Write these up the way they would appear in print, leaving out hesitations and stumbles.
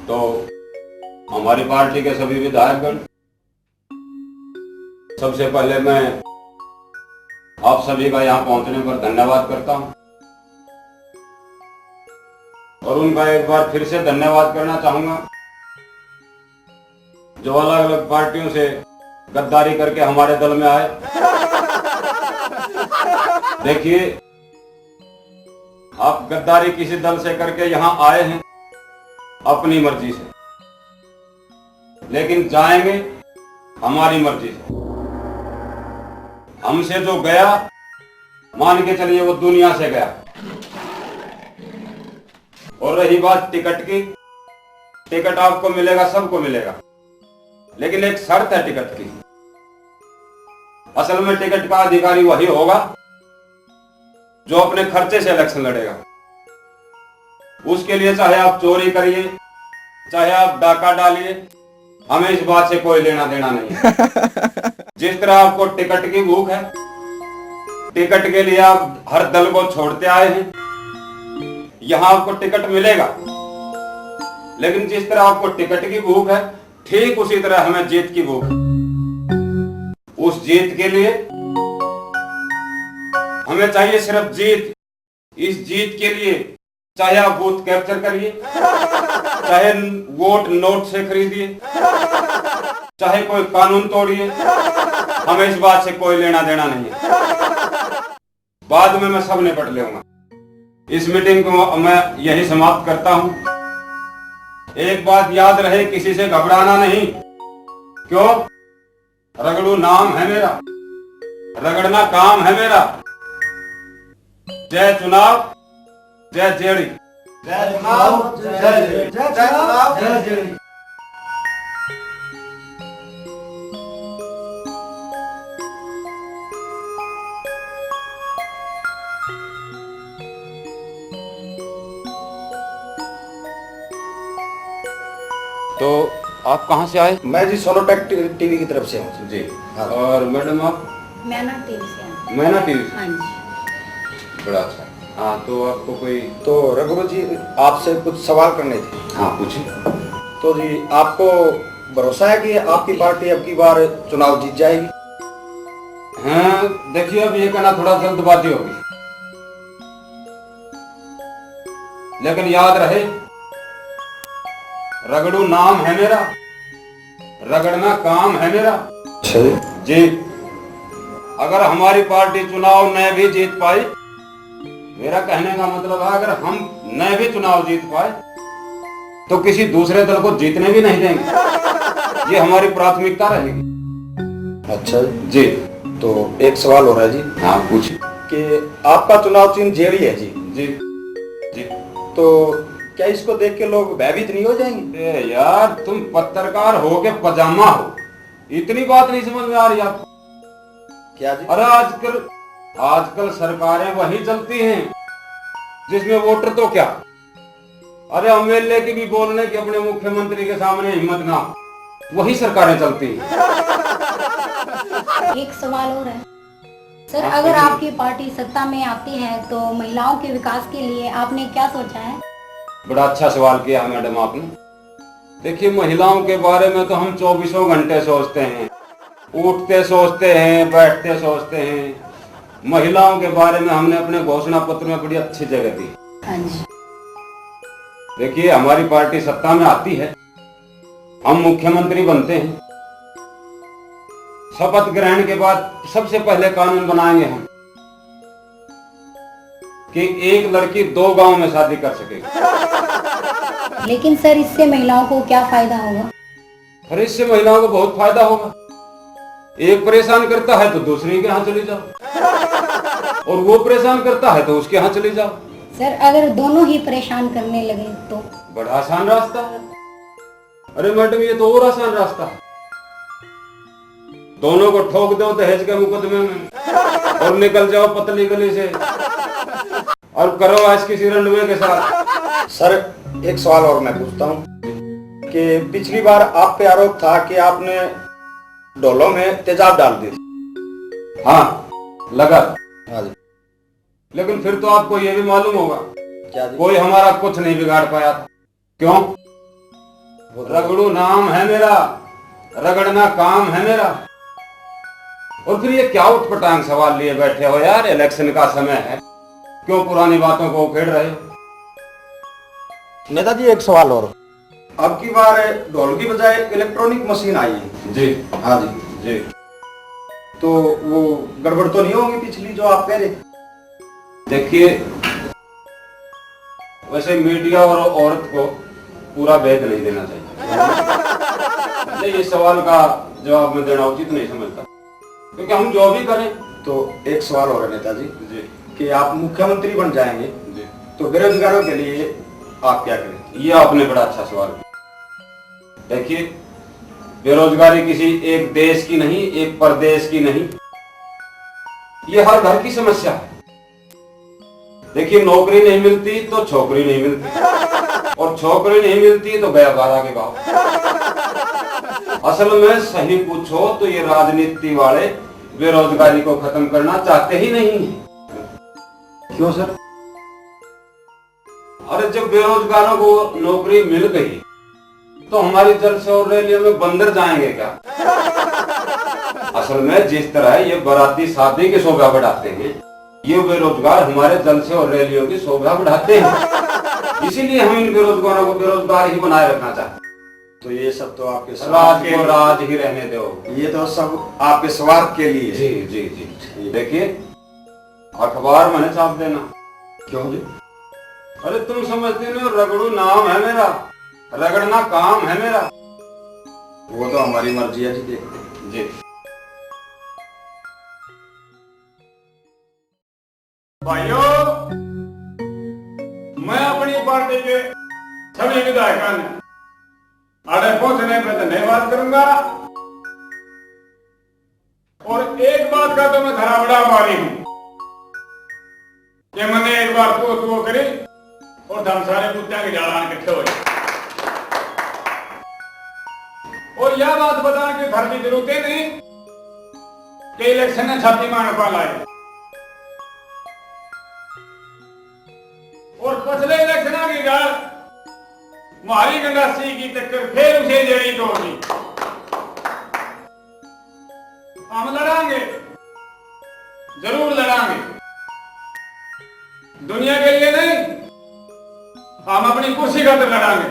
तो हमारी पार्टी के सभी विधायकगण, सबसे पहले मैं आप सभी का यहाँ पहुंचने पर धन्यवाद करता हूं और उनका एक बार फिर से धन्यवाद करना चाहूंगा जो अलग अलग पार्टियों से गद्दारी करके हमारे दल में आए। देखिए, आप गद्दारी किसी दल से करके यहाँ आए हैं अपनी मर्जी से, लेकिन जाएंगे हमारी मर्जी से। हमसे जो गया मान के चलिए वो दुनिया से गया। और रही बात टिकट की, टिकट आपको मिलेगा, सबको मिलेगा, लेकिन एक शर्त है टिकट की। असल में टिकट का अधिकारी वही होगा जो अपने खर्चे से इलेक्शन लड़ेगा। उसके लिए चाहे आप चोरी करिए, चाहे आप डाका डालिए, हमें इस बात से कोई लेना देना नहीं है। जिस तरह आपको टिकट की भूख है, टिकट के लिए आप हर दल को छोड़ते आए हैं, यहां आपको टिकट मिलेगा। लेकिन जिस तरह आपको टिकट की भूख है, ठीक उसी तरह हमें जीत की भूख है। उस जीत के लिए हमें चाहिए सिर्फ जीत। इस जीत के लिए चाहे आप बूथ कैप्चर करिए, चाहे वोट नोट से खरीदिए, चाहे कोई कानून तोड़िए, हमें इस बात से कोई लेना देना नहीं है। बाद में मैं सब निपट लूंगा। इस मीटिंग को मैं यही समाप्त करता हूं। एक बात याद रहे, किसी से घबराना नहीं। क्यों? रगड़ू नाम है मेरा, रगड़ना काम है मेरा। जय चुनाव, जय जेड़ी। जय चुनाव, जय जेड़ी। जय चुनाव, जय जेड़ी। तो आप कहाँ से आए? मैं जी सोनोटेक टीवी की तरफ से हूँ जी। हाँ। और मैडम आप? मैना टीवी से। मैना टीवी। हाँ जी। बड़ा अच्छा। हाँ, तो आपको कोई? तो रघुवर जी, आपसे कुछ सवाल करने थे। हाँ, पूछिए। तो जी, आपको भरोसा है कि आपकी पार्टी अब की बार चुनाव जीत जाएगी? हाँ, देखिए, अब ये कहना थोड़ा जल्दबाजी होगी, लेकिन याद रहे, रगड़ू नाम है मेरा, रगड़ना काम है मेरा। जी। अगर हमारी पार्टी चुनाव न भी जीत पाई, मेरा कहने का मतलब है अगर हम न भी चुनाव जीत पाए तो किसी दूसरे दल को जीतने भी नहीं देंगे। ये हमारी प्राथमिकता रहेगी। अच्छा जी। तो एक सवाल हो रहा है जी। हाँ, पूछिए। कि आपका चुनाव चिन्ह जेड़ी है जी। जी। जी। तो क्या इसको देख के लोग भयभीत नहीं हो जाएंगे? यार, तुम पत्रकार हो के पजामा हो, इतनी बात नहीं समझ में आ रही आपको? क्या जी? अरे आजकल सरकारें वही चलती हैं जिसमें वोटर तो क्या, अरे एमएलए की भी बोलने की अपने मुख्यमंत्री के सामने हिम्मत ना, वही सरकारें चलती हैं। एक सवाल और है सर, अगर आपकी पार्टी सत्ता में आती है तो महिलाओं के विकास के लिए आपने क्या सोचा है? बड़ा अच्छा सवाल किया मैडम आपने। देखिए, महिलाओं के बारे में तो हम 24 घंटे सोचते हैं, उठते सोचते हैं, बैठते सोचते हैं। महिलाओं के बारे में हमने अपने घोषणा पत्र में बड़ी अच्छी जगह दी। हाँ जी। देखिए, हमारी पार्टी सत्ता में आती है, हम मुख्यमंत्री बनते हैं, शपथ ग्रहण के बाद सबसे पहले कानून बनाएंगे हम कि एक लड़की 2 गांव में शादी कर सकेगी। लेकिन सर, इससे महिलाओं को क्या फायदा होगा? अरे, इससे महिलाओं को बहुत फायदा होगा। एक परेशान करता है तो दूसरे के यहाँ चली जाओ, और वो परेशान करता है तो उसके यहाँ चली जाओ। सर, अगर दोनों ही परेशान करने लगे तो? बड़ा आसान रास्ता है। अरे मैडम, ये तो और आसान रास्ता है। दोनों को ठोक दो दहेज के मुकदमे में और निकल जाओ पतली गली से और करो आज किसी रंडवे के साथ। सर, एक सवाल और मैं पूछता हूँ कि पिछली बार आप पे आरोप था कि आपने डोलों में तेजाब डाल दी। हाँ, लगा। हाँ जी। लेकिन फिर तो आपको ये भी मालूम होगा क्या जी? कोई हमारा कुछ नहीं बिगाड़ पाया था। क्यों? रगड़ू नाम है मेरा, रगड़ना काम है मेरा। और फिर ये क्या उठपटांग सवाल लिए बैठे हो यार, इलेक्शन का समय है, क्यों पुरानी बातों को उखेड़ रहे हो? नेताजी एक सवाल और, अब की बार ढोल की बजाय इलेक्ट्रॉनिक मशीन आई है जी। हाँ जी जी। तो वो गड़बड़ तो नहीं होगी पिछली जो आप कह रहे? देखिए, वैसे मीडिया और औरत को पूरा भेद नहीं देना चाहिए। नहीं, इस सवाल का जवाब मैं देना उचित नहीं समझता, क्योंकि हम जो भी करें। तो एक सवाल और है नेताजी जी। कि आप मुख्यमंत्री बन जाएंगे जी। तो बेरोजगारों के लिए आप क्या करें? ये आपने बड़ा अच्छा सवाल किया। देखिए, बेरोजगारी किसी एक देश की नहीं, एक प्रदेश की नहीं, ये हर घर की समस्या है। देखिए, नौकरी नहीं मिलती तो छोकरी नहीं मिलती, और छोकरी नहीं मिलती तो गया बारह के भाव। असल में सही पूछो तो ये राजनीति वाले बेरोजगारी को खत्म करना चाहते ही नहीं है। क्यों सर? अरे जब बेरोजगारों को नौकरी मिल गई तो हमारी जल से और रेलियों में बंदर जाएंगे क्या? असल में जिस तरह ये बाराती शादी की शोभा बढ़ाते हैं, ये बेरोजगार हमारे जल से और रेलियों की शोभा बढ़ाते हैं। इसीलिए हम इन बेरोजगारों को बेरोजगार ही बनाए रखना चाहते हैं। तो ये सब तो आपके राज को राज ही रहने दो, ये तो सब आपके स्वार्थ के लिए। जी जी जी। देखिए, अखबार मैंने छाप देना। क्यों जी? अरे तुम समझते नहीं हो, रगड़ू नाम है मेरा, रगड़ना काम है मेरा। वो तो हमारी मर्जी है जी, देखते जी। भाइयों, मैं अपनी पार्टी के सभी विधायकों ने आड़े पहुंचने पर धन्यवाद करूंगा। और एक बात का तो मैं धरा बड़ा मारी हूं कि मैंने एक बार तो करी और हम सारे कुत्तियां के जालान इकट्ठे हो गए। और यह बात बता के घर की जरूरत नहीं कि इलेक्शन ने छाती मारने पा लाए। और पिछले इलेक्शन की गल मारी गंडासी की टक्कर फिर उसे देनी तो होगी। हम लड़ांगे, जरूर लड़ांगे, दुनिया के लिए नहीं, हम अपनी कुर्सी का तो लड़ांगे।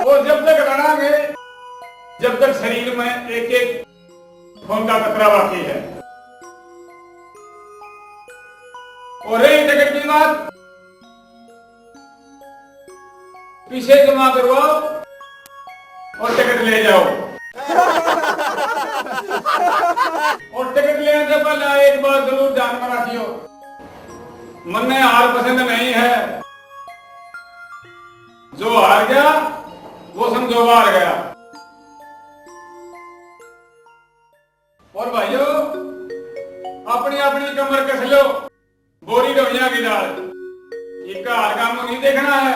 और जब तक लड़ांगे, जब तक शरीर में एक एक खून का कतरा बाकी है। और रही टिकट की बात, पीछे जमा करवाओ और टिकट ले जाओ। और टिकट लेने से पहले एक बात जरूर ध्यान में रखियो, मन में हार पसंद नहीं है। जो हार गया वो समझो हार गया। और भाइयों, अपनी अपनी कमर कस लो, बोरी डोइया की दाल, इनका हार काम नहीं देखना है।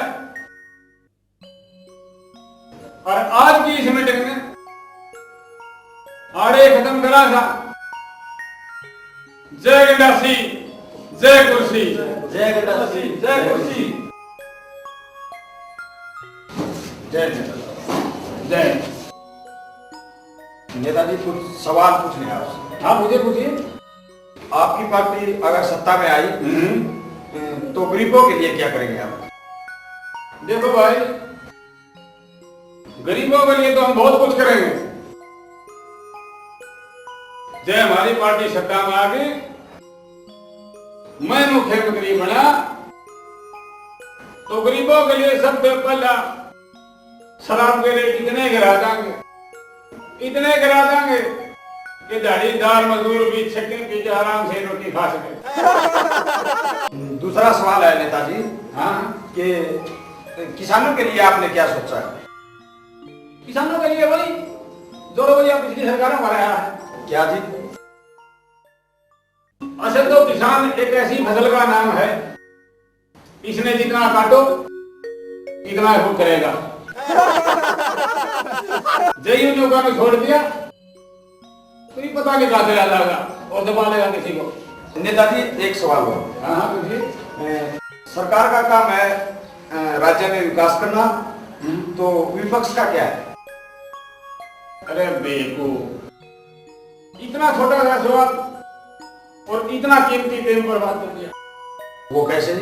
और आज की इस मीटिंग में आड़े खत्म करा था। जय गंडासी, जय कुर्सी, जय गंडासी, जय कुर्सी, जय जय। नेताजी कुछ सवाल पूछने हैं आपसे। हाँ, मुझे पूछिए। आपकी पार्टी अगर सत्ता में आई तो गरीबों के लिए क्या करेंगे आप? देखो भाई, गरीबों के लिए तो हम बहुत कुछ करेंगे। जय हमारी पार्टी सत्ता में आ गई, मैं मुख्यमंत्री बना, तो गरीबों के लिए सबसे पहला शराब के रेट इतने गिरा देंगे, इतने गिरा देंगे कि दिहाड़ीदार मजदूर भी छक्के पीछे आराम से रोटी खा सके। दूसरा सवाल है नेताजी, हाँ, कि किसानों के लिए आपने क्या सोचा है? किसानों के लिए वही जो रवैया पिछली सरकारों का रहा है। क्या जी? असल तो किसान एक ऐसी फसल का नाम है, इसने जितना काटो इतना ही करेगा। जय लोगों ने छोड़ दिया तो ये पता नहीं कहां से आ जाएगा और दबा लेगा किसी को। नेताजी एक सवाल हो। हाँ, पूछिए। सरकार का काम है राज्य में विकास करना तो विपक्ष का क्या है? अरे बेवकूफ, इतना छोटा सा सवाल और इतना कीमती टाइम बर्बाद कर दिया। वो कैसे?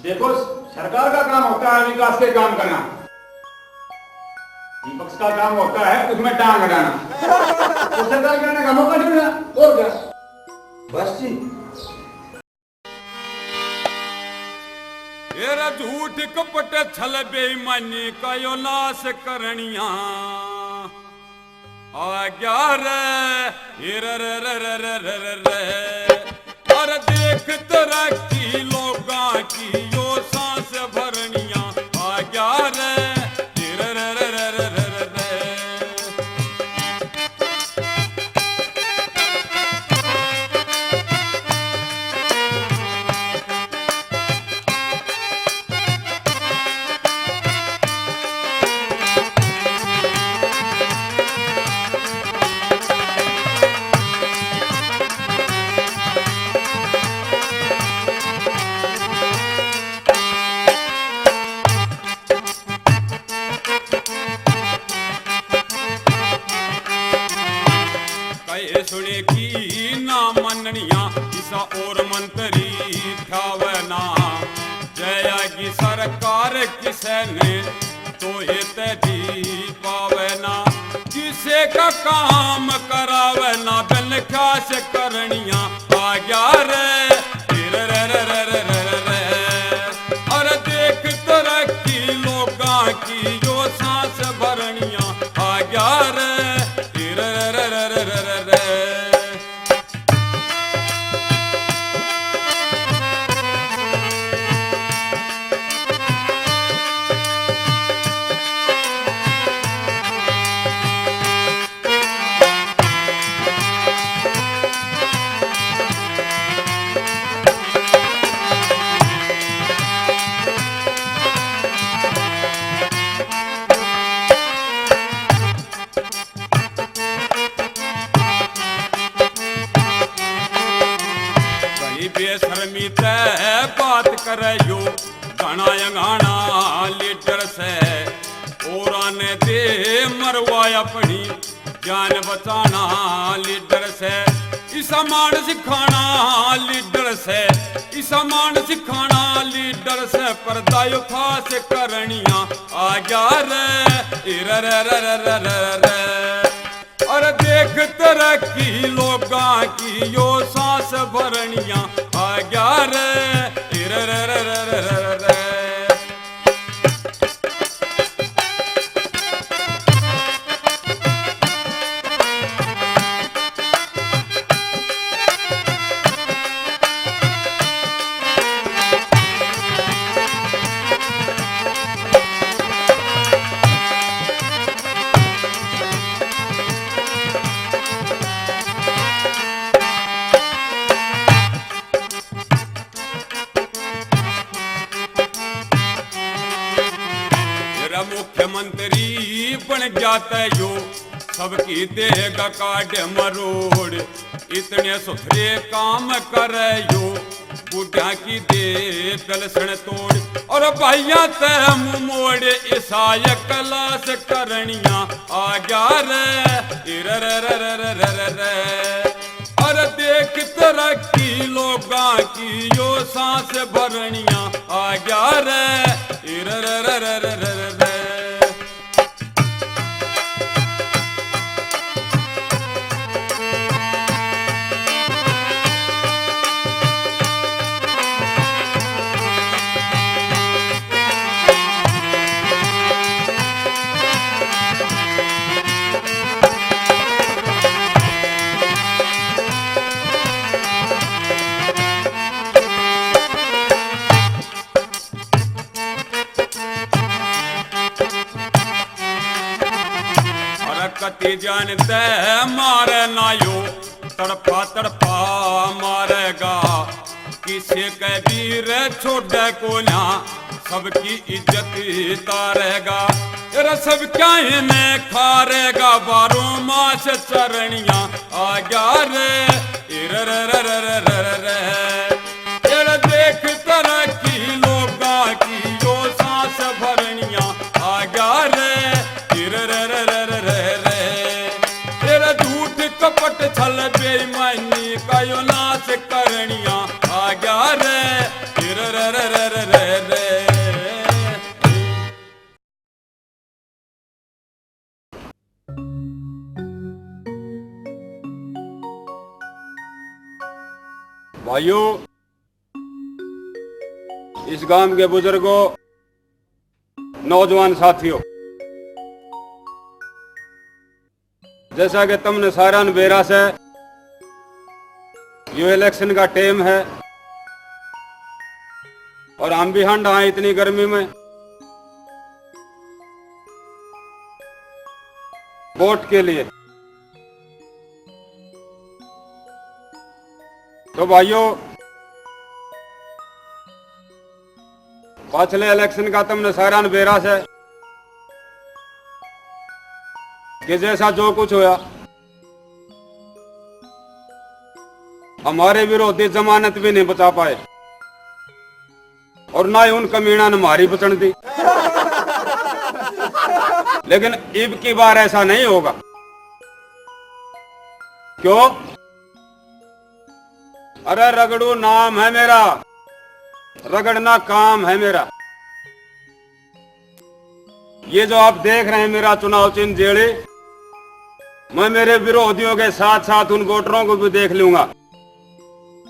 देखो, सरकार का काम होता है विकास के काम करना, विपक्ष का काम होता है उसमें टांग अड़ाना। तो सरकार करने का मौका नहीं मिला, और क्या? बस जी। एरा झूठ कपट छल बेईमानी का यो नाश करनिया आज्ञा रे रे रे रे रे रे रे रे। और देख तरक्की लोगा की यो सांस भरनिया आज्ञा रे रे रे रे रे रे रे रे। सुने की ना मननिया किसा और मंत्री ठावना जया की सरकार किसे ने तो दी पावना किसे का काम करावना बिन खास करनिया आज्ञा रे रे रे रे रे रे रे। और देख तरक्की लोगा की जो सांस भरनिया आज्ञा रे रे रे रे रे रे रे। बेशर्मी ते बात करे यो गाना गाना लीडर से और ने दे मरवाया अपनी जान बचाना लीडर से ईसा मान सिखाना लीडर से ईसा मान सिखाना लीडर से पर्दायो खास करनिया आज्ञा रे रे रे रे रे रे रे। और देख तरक्की लोगा की यो सांस भरनिया आज्ञा रे रे रे रे रे रे रे। मुख्यमंत्री बन जाता यो सबकी देगा काट मरोड़ इतने सुथरे काम करे यो बुढ़ा की दे पेलसन तोड़ और भाइया ते मुंह मोड़ ईसाय कलास करनिया आज्ञा रे रे रे रे रे रे रे। और देख तरक्की लोगा की यो सांस भरनिया आज्ञा रे रे रे रे रे रे रे। कति जानते मारे नायो तड़पा तड़पा मारेगा किसे के वीर छोड़ को ना सबकी इज्जत तारेगा सब क्या इन्हें खारेगा बारों मास चरणिया आज्ञा रे रे रे रे रे रे रे। देख तरक्की लोगा की जो सांस भरनी भाइयों, इस गांव के बुजुर्गों, नौजवान साथियों, जैसा कि तुमने सारा बेरा से ये इलेक्शन का टाइम है और हम भी हंड आए इतनी गर्मी में वोट के लिए। तो भाइयों, पिछले इलेक्शन का तुमने सारा बेरा से कि जैसा जो कुछ होया, हमारे विरोधी जमानत भी नहीं बचा पाए और ना ही उन कमीना ने हमारी बचन दी। लेकिन अब की बार ऐसा नहीं होगा। क्यों? अरे रगड़ू नाम है मेरा, रगड़ना काम है मेरा। ये जो आप देख रहे हैं मेरा चुनाव चिन्ह जेड़े, मैं मेरे विरोधियों के साथ साथ उन वोटरों को भी देख लूंगा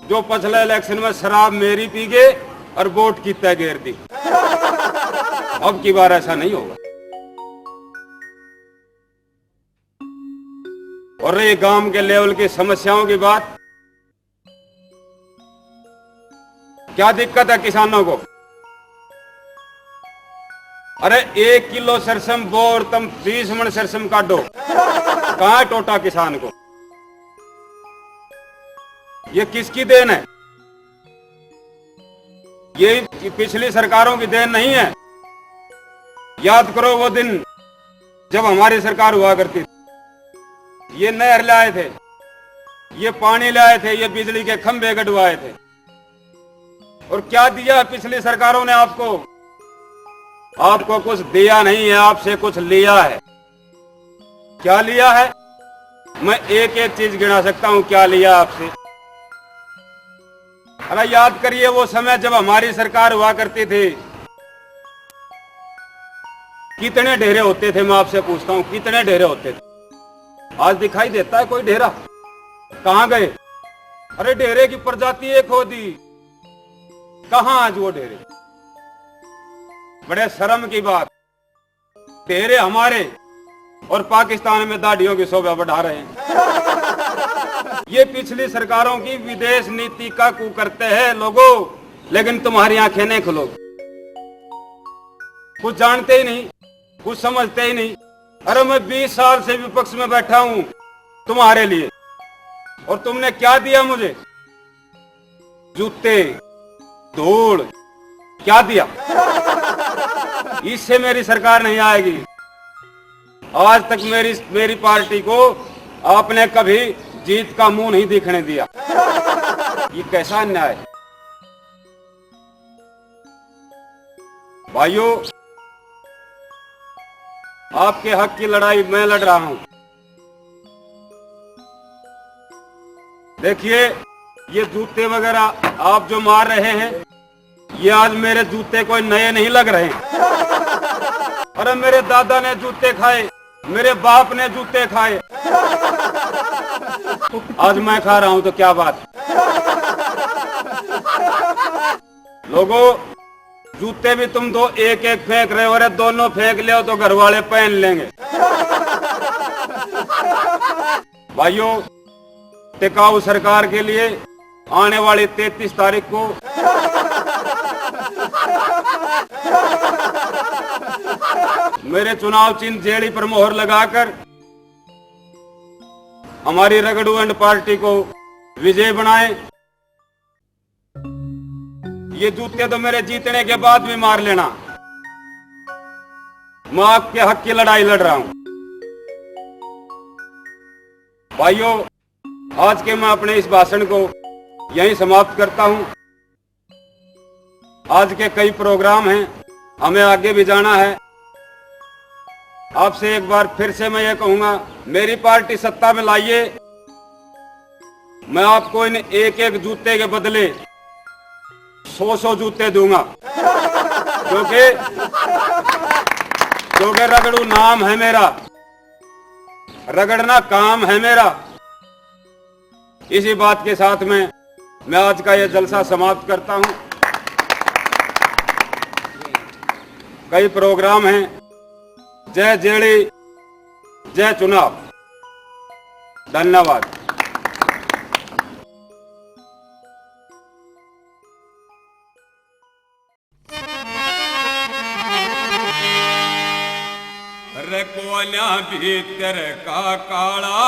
जो पिछले इलेक्शन में शराब मेरी पी गए और वोट की तय घेर दी। अब की बार ऐसा नहीं होगा। और रही गांव के लेवल की समस्याओं की बात, क्या दिक्कत है किसानों को? अरे 1 किलो सरसम बो और तुम 20 मन सरसम काटो, कहां टोटा किसान को? ये किसकी देन है? ये पिछली सरकारों की देन नहीं है। याद करो वो दिन जब हमारी सरकार हुआ करती थी, ये नहर लाए थे, ये पानी लाए थे, ये बिजली के खंभे गड़वाए थे। और क्या दिया पिछली सरकारों ने आपको? आपको कुछ दिया नहीं है, आपसे कुछ लिया है। क्या लिया है? मैं एक एक चीज गिना सकता हूं क्या लिया आपसे। अरे याद करिए वो समय जब हमारी सरकार हुआ करती थी, कितने डेरे होते थे? मैं आपसे पूछता हूं, कितने डेरे होते थे? आज दिखाई देता है कोई डेरा? कहां गए? अरे डेरे की प्रजाति एक हो दी, कहां आज वो डेरे? बड़े शर्म की बात, डेरे हमारे और पाकिस्तान में दाढ़ियों की शोभा बढ़ा रहे हैं। ये पिछली सरकारों की विदेश नीति का कू करते हैं लोगों, लेकिन तुम्हारी आंखें नहीं खुलोगी। कुछ जानते ही नहीं, कुछ समझते ही नहीं। अरे मैं 20 साल से विपक्ष में बैठा हूं तुम्हारे लिए, और तुमने क्या दिया मुझे? जूते, धूल, क्या दिया? इससे मेरी सरकार नहीं आएगी। आज तक मेरी पार्टी को आपने कभी जीत का मुंह नहीं दिखने दिया। ये कैसा अन्याय है? भाइयों, आपके हक की लड़ाई मैं लड़ रहा हूं। देखिए, ये जूते वगैरह आप जो मार रहे हैं, ये आज मेरे जूते कोई नए नहीं लग रहे हैं। अरे मेरे दादा ने जूते खाए, मेरे बाप ने जूते खाए, आज मैं खा रहा हूं तो क्या बात? लोगों, जूते भी तुम दो एक एक फेंक रहे हो। अरे दोनों फेंक ले तो घर वाले पहन लेंगे। भाइयों, टिकाऊ सरकार के लिए आने वाली 33 तारीख को मेरे चुनाव चिन्ह जेड़ी पर मोहर लगाकर हमारी रगड़ू एंड पार्टी को विजय बनाएं। ये जूते तो मेरे जीतने के बाद भी मार लेना। मैं आपके हक की लड़ाई लड़ रहा हूं। भाइयों, आज के मैं अपने इस भाषण को यहीं समाप्त करता हूं। आज के कई प्रोग्राम हैं, हमें आगे भी जाना है। आपसे एक बार फिर से मैं ये कहूंगा, मेरी पार्टी सत्ता में लाइए। मैं आपको इन एक एक जूते के बदले 100 जूते दूंगा, क्योंकि रगड़ू नाम है मेरा, रगड़ना काम है मेरा। इसी बात के साथ में मैं आज का यह जलसा समाप्त करता हूं। कई प्रोग्राम हैं, जय जेड़ी, जय चुनाव। धन्यवाद। कोन्या भीतर का काला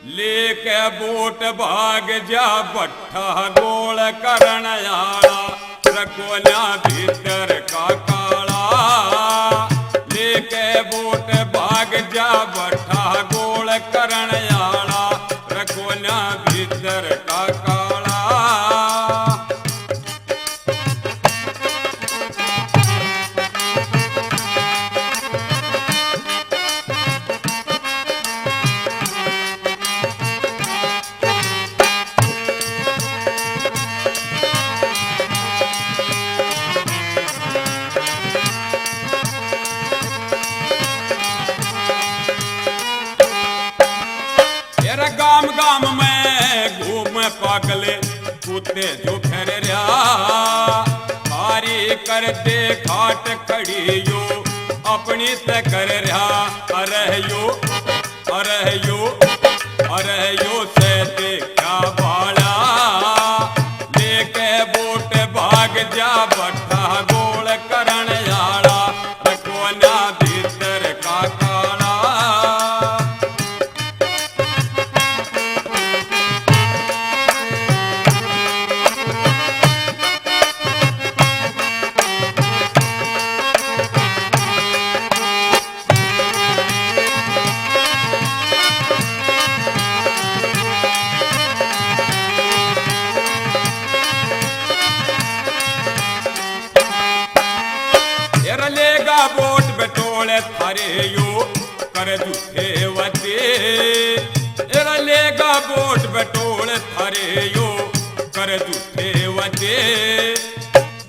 लेके बोट भाग जा बट्ठा गोल करण आला। कोन्या भीतर का काला लेके बोट भाग जा बट्ठा गोल करण आला। कोन्या भीतर का काला गाम गाम में घूम पागले कुत्ते जो फिर रहा। बारी कर दे खाट खड़ी यो अपनी से कर रहा। अरे यो से देखा बाला लेके बोट भाग जा बट्ठा गोल करण आला। कोन्या भीतर का काला बोट बटोले थारे यो कर झूठे वजे। लेगा बोट बटोले थारे यो कर झूठे वजे।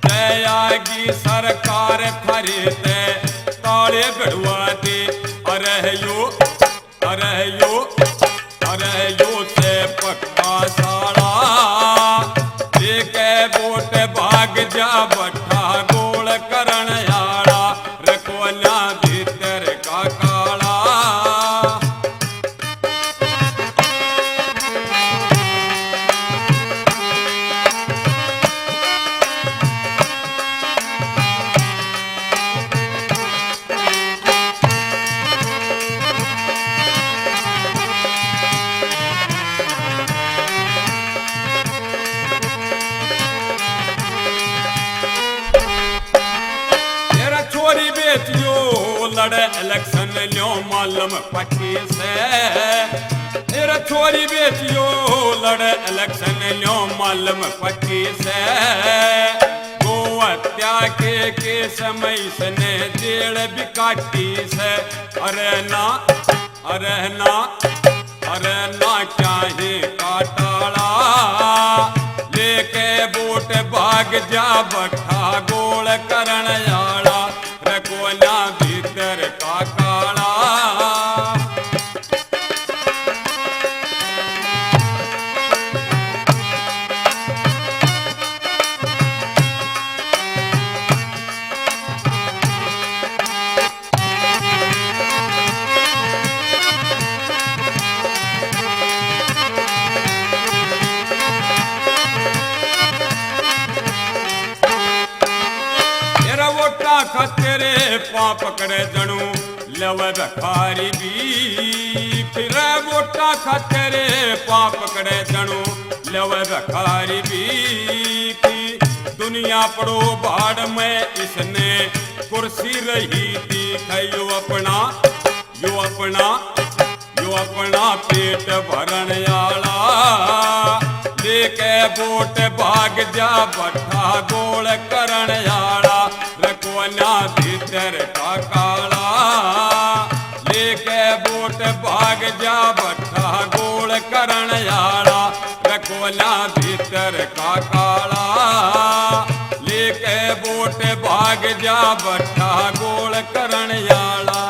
दयागी सरकार थारे ते ताले गड़वा दे। अरे यो से पक्का साला लेके बोट भाग जा बट्ठा गोल करण आला। कोन्या भीतर का काला छोरी बेटियो लड़े इलेक्शन लो मालूम पट्टी से। तेरा छोरी बेटियो लड़े इलेक्शन लो मालूम पट्टी से। गो हत्या के केस में इसने जेल भी काटी से। अरे ना क्या ही काटाला लेके बोट भाग जा बट्ठा गोल करण आला। कोन्या भीतर का काला खतरे पाप पकड़े जणू लव भिखारी भी। फिर वोटा खतरे पाप पकड़े जणू लव भिखारी भी। दुनिया पड़ो बाढ़ में इसने कुर्सी रही थी। यो अपना पेट भरण आला लेके बोट भाग जा बट्ठा गोल करण आला। कोन्या भीतर का काला लेके बोट भाग जा बट्ठा गोल करण आला। कोन्या भीतर का काला लेके बोट भाग जा बट्ठा गोल करण आला।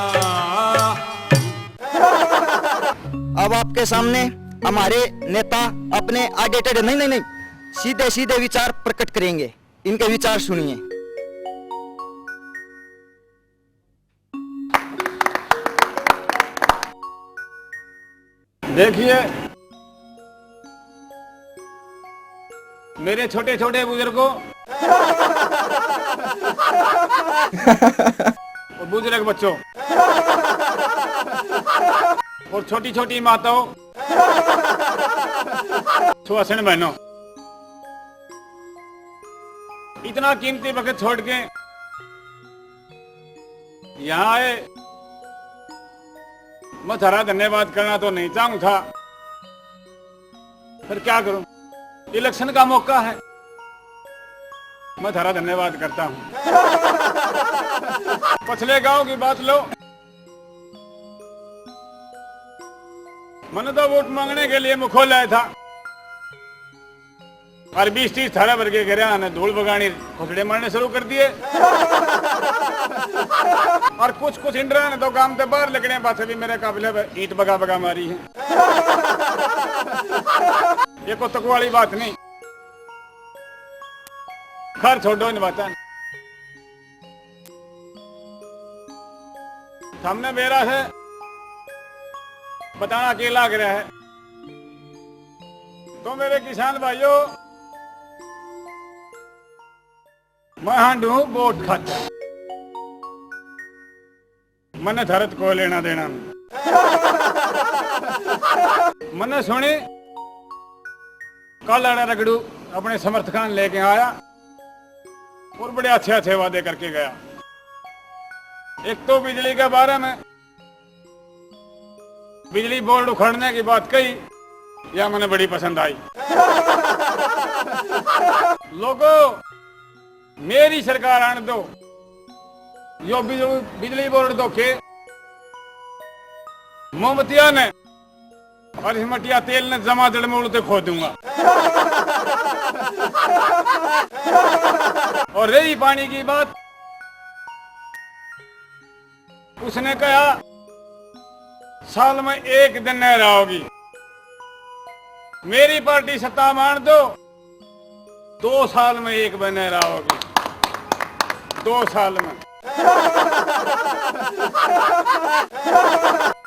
अब आपके सामने हमारे नेता अपने आगे टेढ़े नहीं सीधे सीधे विचार प्रकट करेंगे। इनके विचार सुनिए। देखिए, मेरे छोटे छोटे बुजुर्गों और बुजुर्ग बच्चों और छोटी छोटी माताओं, सुहासिन बहनों, इतना कीमती वक्त छोड़ के यहाँ आए, मैं थारा धन्यवाद करना तो नहीं चाहूं था, फिर क्या करूं, इलेक्शन का मौका है, मैं थारा धन्यवाद करता हूं। पिछले गांव की बात लो, मैंने तो वोट मांगने के लिए मुखो लाया था और 20-30 थारा भर के घर ने धूल बगानी खुसड़े मारने शुरू कर दिए और कुछ इंड्रा ने तो काम से बाहर लगने पास भी मेरे काबिले ईंट बगा बगा मारी है। ये को तक वाली बात नहीं, खैर छोड़ो इन बात। सामने मेरा है बताना के लग रहा है, तो मेरे किसान भाइयों, मैं हांडू वोट खाता, मैंने धरत को लेना देना नहीं। मैंने सुनी कल रगड़ू अपने समर्थकान लेके आया और बड़े अच्छे अच्छे वादे करके गया। एक तो बिजली के बारे में बिजली बोर्ड उखाड़ने की बात कही, यह मैंने बड़ी पसंद आई। लोगों, मेरी सरकार आने दो, यो बिजली बोर्ड दो के मोमबत्तियां ने और इस मटिया तेल ने जमा जड़मूल से खो दूंगा। और रही पानी की बात, उसने कहा साल में एक दिन नहर आओगी, मेरी पार्टी सत्ता मान दो 2 साल में एक बार नहर आओगी, 2 साल में।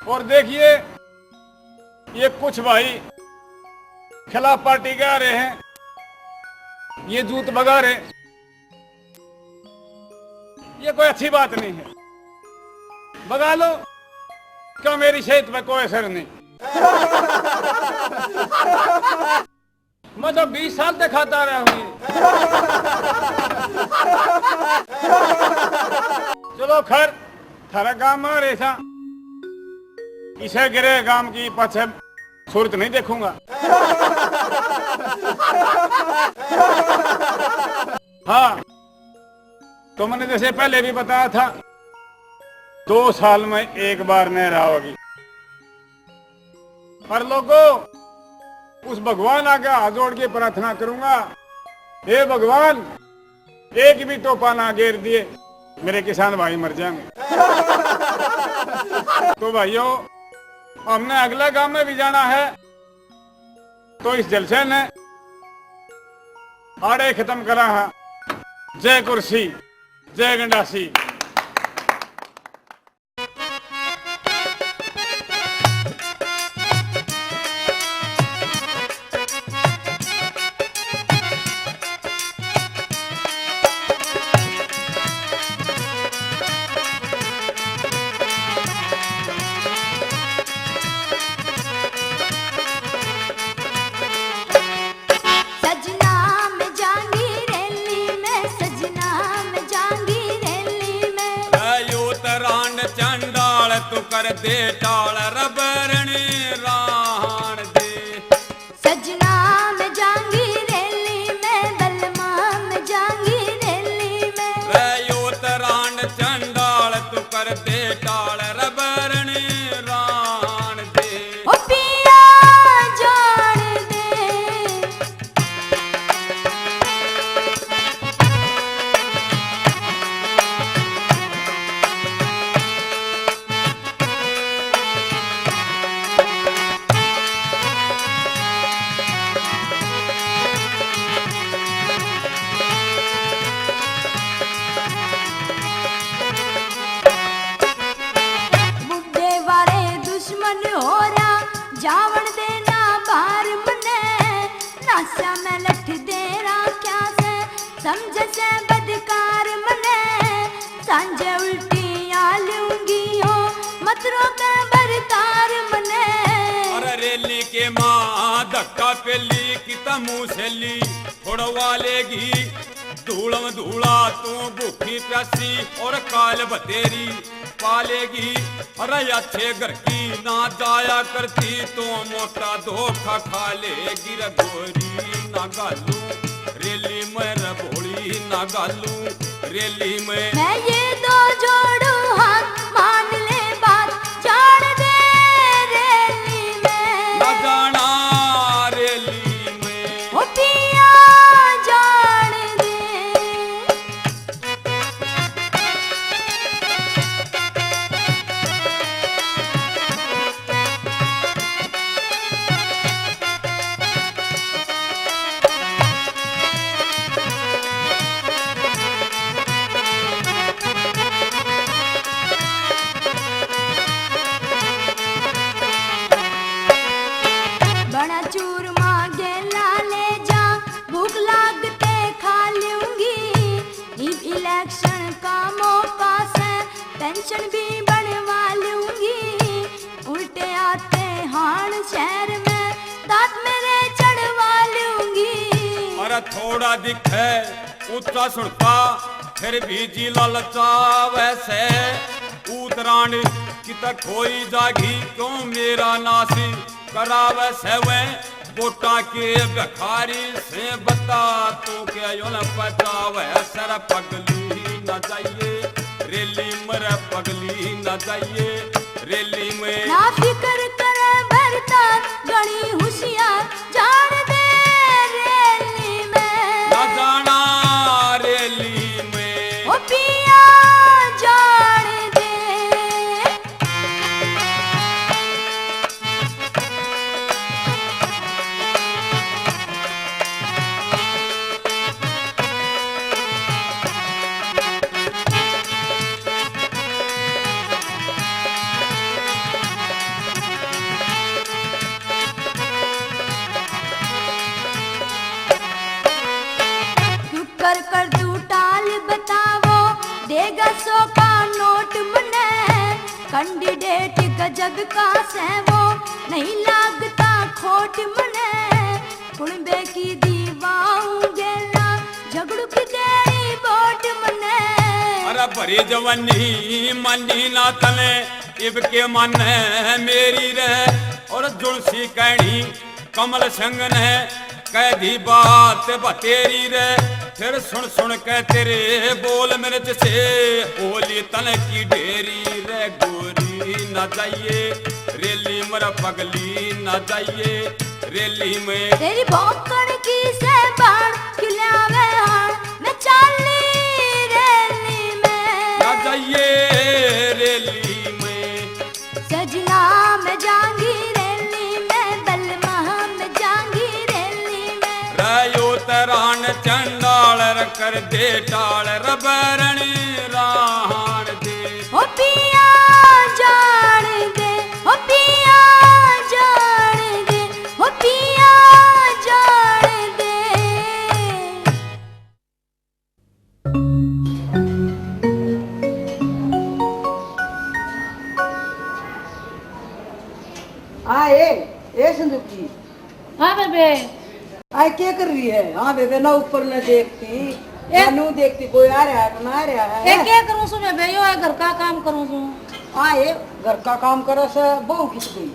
और देखिए, ये कुछ भाई खिलाफ पार्टी के आ रहे हैं, ये जूत भगा रहे, ये कोई अच्छी बात नहीं है। भगा लो, क्या मेरी सेहत पे कोई असर नहीं। मैं तो 20 साल तक खाता रहा हूं। चलो खैर, थारा गांव में रेसा इसे गिरे गांव की पीछे सूरत नहीं देखूंगा। हाँ, तो मैंने जैसे पहले भी बताया था, 2 साल में एक बार नहर आओगी। पर लोगों, उस भगवान आगे हाथ जोड़ के प्रार्थना करूंगा, हे भगवान, एक भी टोपा ना गिर दिए, मेरे किसान भाई मर जाएंगे। तो भाइयों, हमने अगले गांव में भी जाना है, तो इस जलसे ने आड़े खत्म करा है। जय कुर्सी, जय गंडासी। तू कर दे टाल रबरणी राण दे। सजना में जांगी रैली में, बलमा में जांगी रैली में, रयो तरांड चंडाल तू कर दे टाल रबरणी राण दे। ओ पिया जान दे। पेली की तमू सेली थोड़वा लेगी धूलम धूला तू भूखी प्यासी और काल बतेरी पालेगी। अरे अच्छे घर की ना जाया करती तो मोटा धोखा खा लेगी रे गोरी ना गालू रेली में रे भोली ना गालू रेली में। मैं ये दो जोड़ू हाथ मान ले बात जान दे रेली में ना जाना रेली में ओ पिया जान दे। बड़ा चूरमा गेला ले जा भूख लागते खा लूंगी। इलेक्शन का मौका से पेंशन भी बनवा लूंगी। उल्टे आते हाण शहर में दांत मेरे चढ़वा लूंगी। अरे थोड़ा दिखे ऊंचा सुनता फिर भी जी ललचा वैसे उतरान की तक खोई जागी क्यों मेरा नासी करावे सेवे बोटा के बखारी से बता तो क्या यो न पचावे सर पगली न जाइए रेली मर पगली न जाइए रेली में। ना फिक्र करे भरता गणी होशियार जान दे रेली में न जाना रेली में ओ पिया जान दे। कर कर तू टाल बतावो देगा 100 का नोट मने। कैंडिडेट गजब का से वो नहीं लागता खोट मने। कुणबे की दीवाऊंगे ना झगड़ू की देरी वोट मने। अरे भरी जवानी मनी ना तने इब के मन मेरी रह और जुड़सी कहनी कमल संग ने कह दी बात बतेरी रे फिर सुन सुन के तेरे बोल मिर्च से होली तन की ढेरी रे गोरी न जाइए रेली मर पगली न जाइए रेली में। तेरी भौंकड़ की से बाण खिलावे हाण मैं चाली रेली में न जाइए रेली में। सजना मैं जाऊंगी रेली में बलमा मैं जाऊंगी रेली में। रायो तरान चंडाल कर दे टाल रबरण राहण दे ओ पिया जान दे ओ पिया जान दे ओ पिया जान दे। ए संदूक जी। हाँ बेबे आए क्या कर रही है? हाँ बेबे ना ऊपर न देखती नू देखती कोई आ रहा है ना आ रहा है। ए क्या करूं सु बेबे यो घर का काम करूं सु। हाँ ये घर का काम करो से बहू किस गई?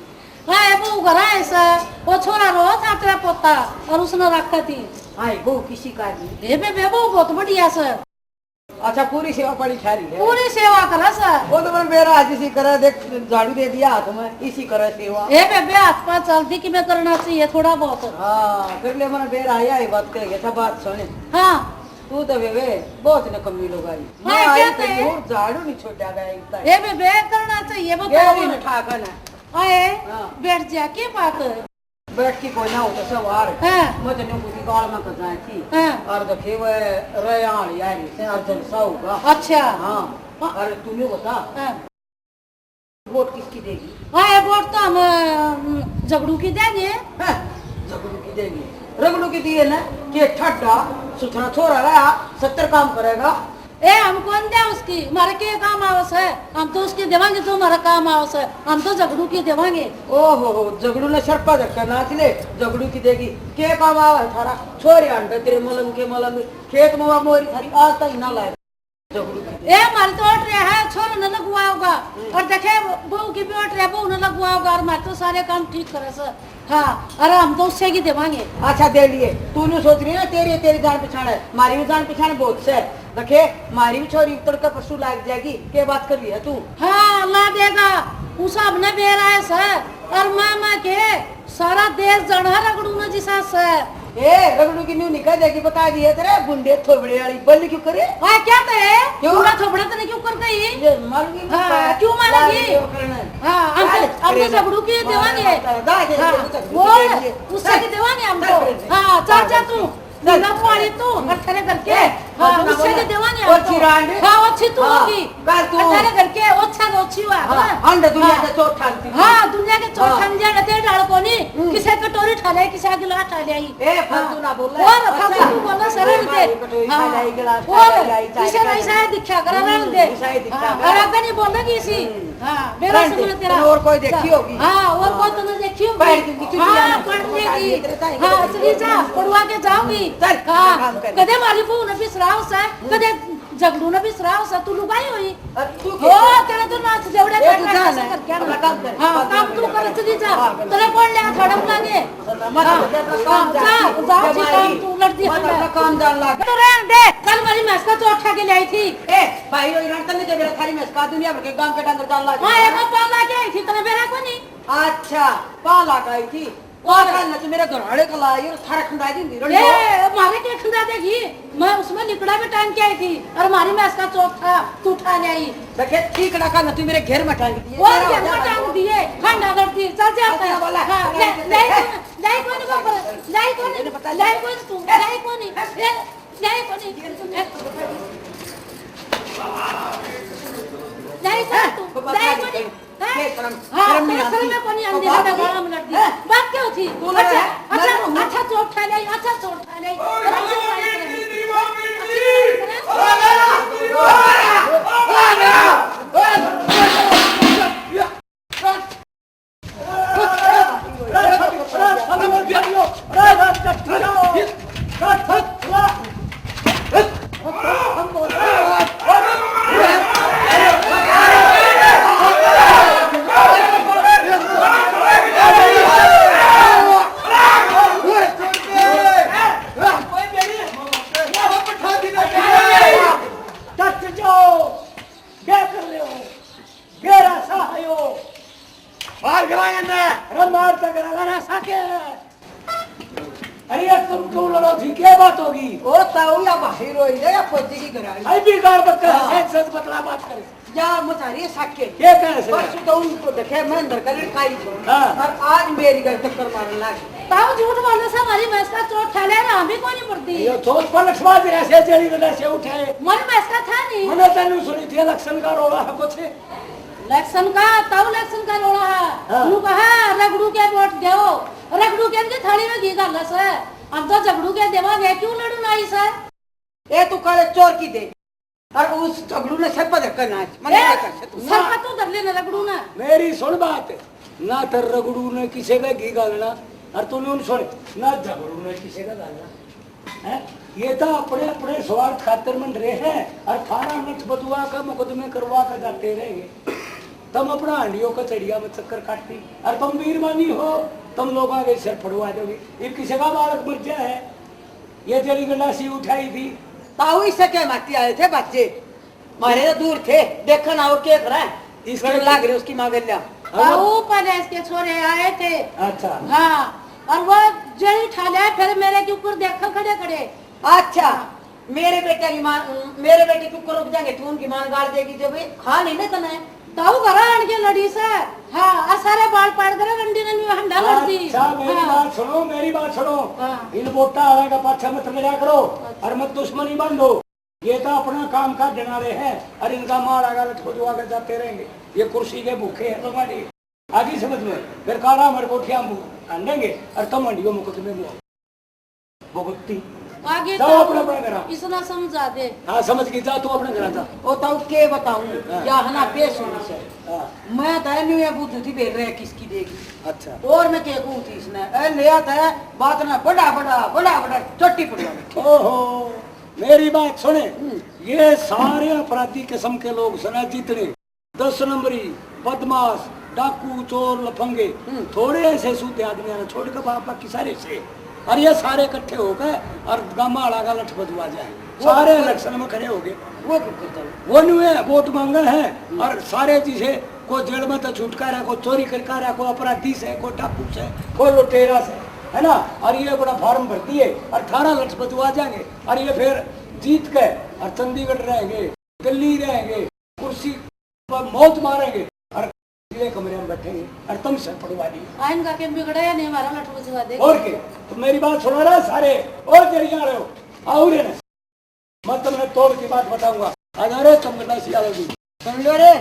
हाँ ये बहू घर आए से वो छोरा रोज आटा पोता और उसने रखा थी। हाँ बहू किसी का नहीं। ए बेबे बहू बहुत बढ़िया से। अच्छा पूरी सेवा पड़ी थारी है? पूरी सेवा करे से। वो तो मेरा आज इसी करे देख झाड़ू दे दिया हाथ में इसी करे सेवा। ए बेबे हाथ पाँच चलती कि मैं करना चाहिए थोड़ा बहुत। हाँ फिर ले मैंने बेरा आया ही बात करेंगे सब बात सुने। हाँ तू तो बेबे बहुत न कमी लोग आई। हाँ, मैं आई क्या तो और झाड़ू नहीं छोटा गया इतना। ए बेबे करना चाहिए गेरी न बताओ। ठाकन है। आए हाँ। बैठ जा के बात। बैठ की कोई ना हो तो सवार हाँ। मुझे ने कुछ गाल में कजाई थी हाँ। और तो खेवे रयाल यारी से और जल साऊगा। अच्छा हाँ अरे तूने बता हाँ। वोट किसकी देगी? हाँ वोट तो हम झगड़ू की देंगे। हैं? झगड़ू की देगी? रगड़ू की दिए ना कि ठड्डा सुथरा छोरा रहा 70 काम करेगा ए हम कौन दे उसकी हमारे के काम आवस है हम तो उसकी देवांगे जो हमारा काम आवस है हम तो झगड़ू की देवांगे ओहो झगड़ू ने शर्पा धक्का नाच ले झगड़ू की देगी के काम आवा थारा छोरे अंडे तेरे मलम के मलम खेत में मोरी थारी आज तक ना लाए झगड़ू ए हमारे तो अट रहा है छोरा न लगवा होगा और देखे बहू की भी अट रहा बहू न लगवा होगा और हमारे तो सारे काम ठीक करे सर हाँ अरे हम तो उससे की देवांगे अच्छा दे लिए तूने सोच रही है ना तेरी तेरी जान पहचान है मारी भी जान पहचान बहुत से देखे मारी भी छोरी तड़का पशु लाग जाएगी के बात कर रही है तू हाँ ला देगा उस सबने बेरा है सर और मामा के सारा देश जड़ा रगड़ू न जिसा सर ए रगड़ू की न्यू निकल जाएगी बता दिए तेरे बुंडे थोबड़े वाली बल्ली क्यों करे हाँ क्या कहे क्यों? पूरा थोबड़ा तो नहीं क्यों कर गई ये मारूंगी हाँ, क्यों मारेगी हाँ हम तो झगड़ू की देवांगे हाँ, वो उससे की देवांगे हम तो हाँ चल चल तू नीला पानी तू अठरे करके हाँ उससे की देवांगे हम तो हाँ अच्छी तू होगी अठरे करके अच्छा तो अच्छी हुआ अंडे दुनिया के चोट ठालती हाँ दुनिया के चोट खान जाने तेरे डाल को नहीं किसे कटोरी ठाले किसे गिलास ठाले आई ए फालतू ना बोल रहा और फालतू तू बोलना सरल दे और किसे नहीं साया दिखा करा रंग दे और अगर नहीं बोलना किसी हाँ मेरा सुन तेरा और कोई देखी होगी हाँ और कोई तो नहीं देखी होगी बैठ दूंगी हाँ पढ़ लेगी हाँ चली जा पढ़वा के जाऊंगी हाँ कदे मारी बहू ने बिसराव से कदे झगड़ू ने बिसराव से तू लुगाई हुई हो तेरे तो नाच जेवड़े करके हाँ काम तू कर चली जा तेरे कौन ले खड़म लागे जाओ जी काम तू लड़ती है काम जान लग तो रहने दे कल मेरी मैस का चोट खा के लाई थी ए भाई यो इरान तने जब थारी में का दुनिया भर के गांव के डांगर जान लग हाँ एक पाला के आई थी तेरे बेरा को नहीं अच्छा पाला का आई थी और कल न मेरे घराड़े का लाई और थारा खंडा दी ये मारे के खंडा देगी मैं उसमें लिकड़ा में टांग के आई थी और हमारी मैस का चोट था तू उठा ले आई देखे ठीक रखा न तू मेरे घेर में टांग दी और क्या मैं टांग दिए खंडा करती चल जा हां लाई कौन को लाई कौन पता लाई कौन तू लाई कौन लाई कौन लाई तू लाई कौन हाँ में कोनी अंधेरा में गला में लड़ती बात क्या होती अच्छा चोट खा ले अच्छा चोट खा ले अरे तुम क्यों लड़ो थी क्या बात होगी ओ ताऊ या बाहर रोई दे या फौजी की घराड़ी आई बेकार बकरा सच बतला बात करे जा मुतारी साके ये कह से परसों तो उनको देखे मैं अंदर कर खाई और आज मेरी घर टक्कर मारने लगी ताऊ झूठ बोलने से हमारी भैंस का चोट खा ले ना हमें कोई नहीं पड़ती ये तो पलटवा दे ऐसे चली गला से उठाए मन भैंस का था नहीं मैंने तनु सुनी थी लक्षण का रोड़ा है कुछ लक्षण का ताऊ लक्षण का रोड़ा है तू कहा रगड़ू के वोट देओ रगड़ू के थाली में घी डाल से हम तो झगड़ू के देवा गए क्यों लड़ू नहीं सर ए तू काले चोर की दे और उस झगड़ू ने सर पर धक्का नाच मैंने सर पर तू धर लेना रगड़ू ना मेरी सुन बात ना तर रगड़ू ने किसी का घी डालना और तूने उन सुन ना झगड़ू ने किसी का डालना है ये तो अपने अपने स्वार्थ खातिर में रहे हैं और थाना नट बदुआ का मुकदमे करवा कर जाते रहेंगे तुम अपना हंडियों का चढ़िया में चक्कर काटती और तुम वीरमानी हो तुम लोग आगे सिर फड़वा दोगे ये किसी का बालक बच्चा है ये तेरी गंडासी उठाई थी ताऊ इससे क्या मारती आए थे बच्चे मारे तो दूर थे देखो ना वो क्या कर रहा है इसके लाग रहे उसकी मांग लिया ताऊ पर इसके छोरे आए थे अच्छा हाँ और वो जड़ी ठा लिया फिर मेरे के ऊपर देखो खड़े खड़े अच्छा मेरे बेटे की मां मेरे बेटे के ऊपर रुक जाएंगे तू उनकी मां गाड़ देगी जब खा नहीं लेता ना ताऊ घरा आन के लड़ी से हाँ सारे बाल पाड़ कर रंडी ने हंडा लड़ती अच्छा मेरी बात सुनो मेरी बात सुनो इन वोटा वाला का पाछा मत मिला करो और मत दुश्मनी बांधो ये तो अपना काम काज जना रहे हैं और इनका मार आगा खोजवा कर जाते रहेंगे ये कुर्सी के भूखे हैं तुम्हारी आगे समझ में फिर काड़ा हमारे कोठिया आंडेंगे और तुम मंडियों मुकदमे में भुगतती आगे जाओ अपना अपना घर। इसना समझा दे। हाँ समझ गई, जा तू अपने घर जा। ओ तो के बताऊं या हना पेश होनी से हाँ, मैं तो न्यू ये बुद्ध थी बेर रहे किसकी देगी अच्छा और मैं के कहूं थी इसने ए लिया था बात ना बड़ा चट्टी पड़ गया। ओहो मेरी बात सुने, ये सारे अपराधी किस्म के लोग सुना जितने 10 नंबरी बदमाश डाकू चोर लफंगे, थोड़े ऐसे सूते आदमी ने छोड़ के बाकी सारे से, और ये सारे इकट्ठे हो गए और गामाड़ा का लठ बदवा जाए, सारे इलेक्शन में खड़े हो गए। वो नहीं है, वोट मांगा है और सारे चीजें को जेल में तो छुटकारा, को चोरी करका, को अपराधी से, को डाकू से, को लुटेरा से, है ना। और ये बड़ा फार्म भरती है और 18 लाख बदवा जाएंगे और ये फिर जीत के और चंडीगढ़ रहेंगे, दिल्ली रहेंगे, कुर्सी पर मौज मारेंगे और कमरे में बैठेंगे और तुम सर पड़वा दी आइन का के बिगड़ा है नहीं हमारा लठ बजवा दे। और के तो मेरी बात सुनो ना सारे, और जरिया रहे हो आओ रे ना, मैं तुमने तोड़ की बात बताऊंगा। अरे चमकना सियालोगी सुन लो रे।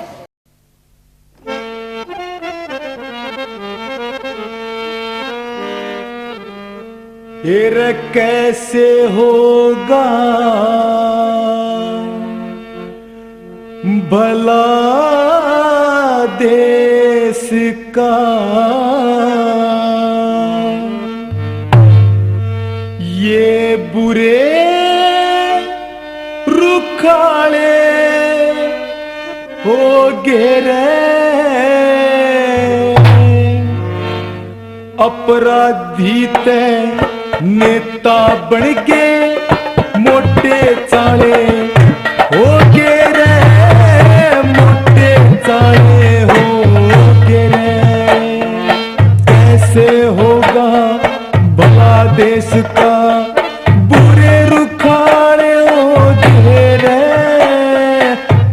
फिर कैसे होगा भला देश का, ये बुरे रुखाड़े हो गिरे अपराधी ते नेता बन के मोटे चाले हो गे रे, मोटे चाले हो गे रे। कैसे होगा भला देश का, बुरे रुखाड़े हो गे रे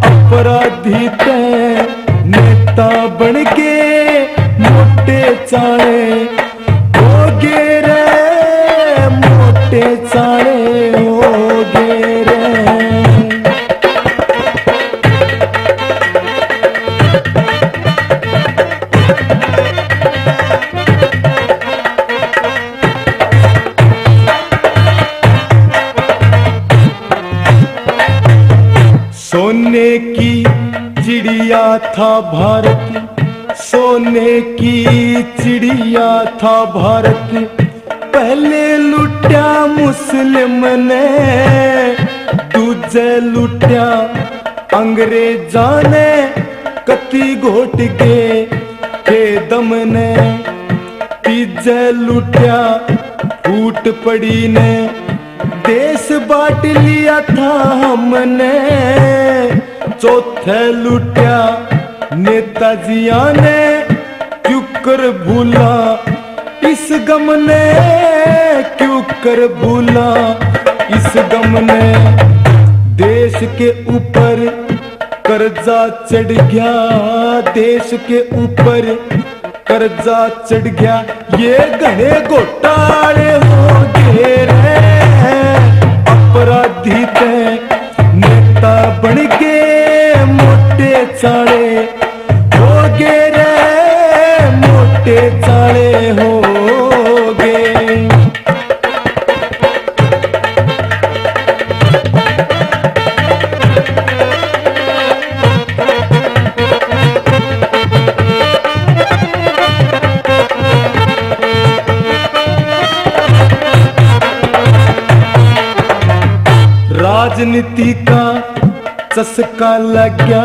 अपराधी ते नेता बन के मोटे चाले हो गे रे, मोटे चाले हो गे रे। सोने की चिड़िया था भारत, सोने की चिड़िया था भारत, पहले लुट्या मुस्लिम ने, दूजे लुट्या अंग्रेजा ने, कती घोट के दम ने, तीजे लुट्या फूट पड़ी ने, देश बांट लिया था हमने, चौथे लुट्या नेताजिया ने, क्यों कर भूला इस गम ने, क्यों कर भूला इस गम ने। देश के ऊपर कर्जा चढ़ गया, देश के ऊपर कर्जा चढ़ गया, ये घने घोटाले हो गए रे अपराधी ते नेता बन के मोटे चाले हो गए रे, मोटे चाले हो गए। राजनीति का चस्का लग गया,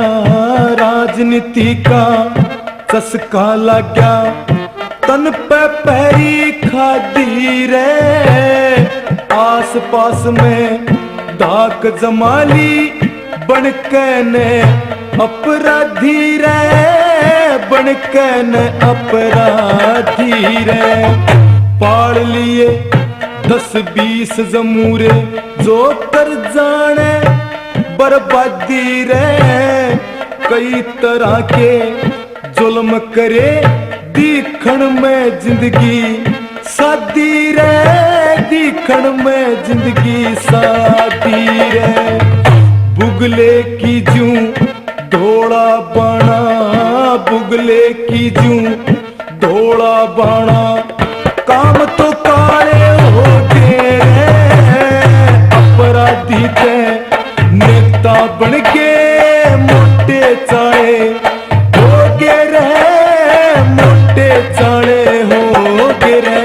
राजनीति का चस्का लग गया, तन पे पैरी खादी रे, आस पास में धाक जमाली बन के ने अपराधी रे, बन के ने अपराधी रे। पाड़ लिए 10-20 जमूरे जो कर जाने बर्बादी रे, कई तरह के जुल्म करे दीखण में जिंदगी सादी रे, दीखण में जिंदगी सादी रे। बुगले की जूं धोड़ा बाणा, बुगले की जूं धोड़ा बाणा, काम तो काले हो गए रे अपराधी थे नेता बन के मोटे चाले हो गे रे, मोटे चाले हो गे रे।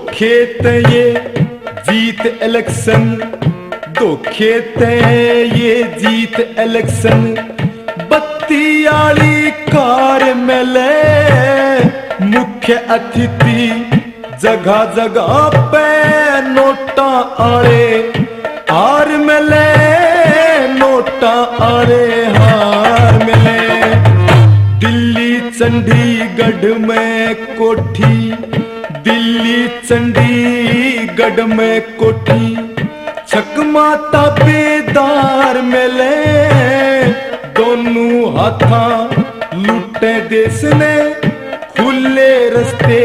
खेत ये जीत इलेक्शन, दो खेत ये जीत इलेक्शन, बत्ती आली कार मिले मुख्य अतिथि जगह जगह पे नोटा आड़े हार मिले, नोटा आड़े हार मिले। दिल्ली चंडीगढ़ में कोठी, दिल्ली चंडीगढ़ में कोठी, छकमा ताबेदार मिले दोनों हाथा लुटे देश ने खुले रस्ते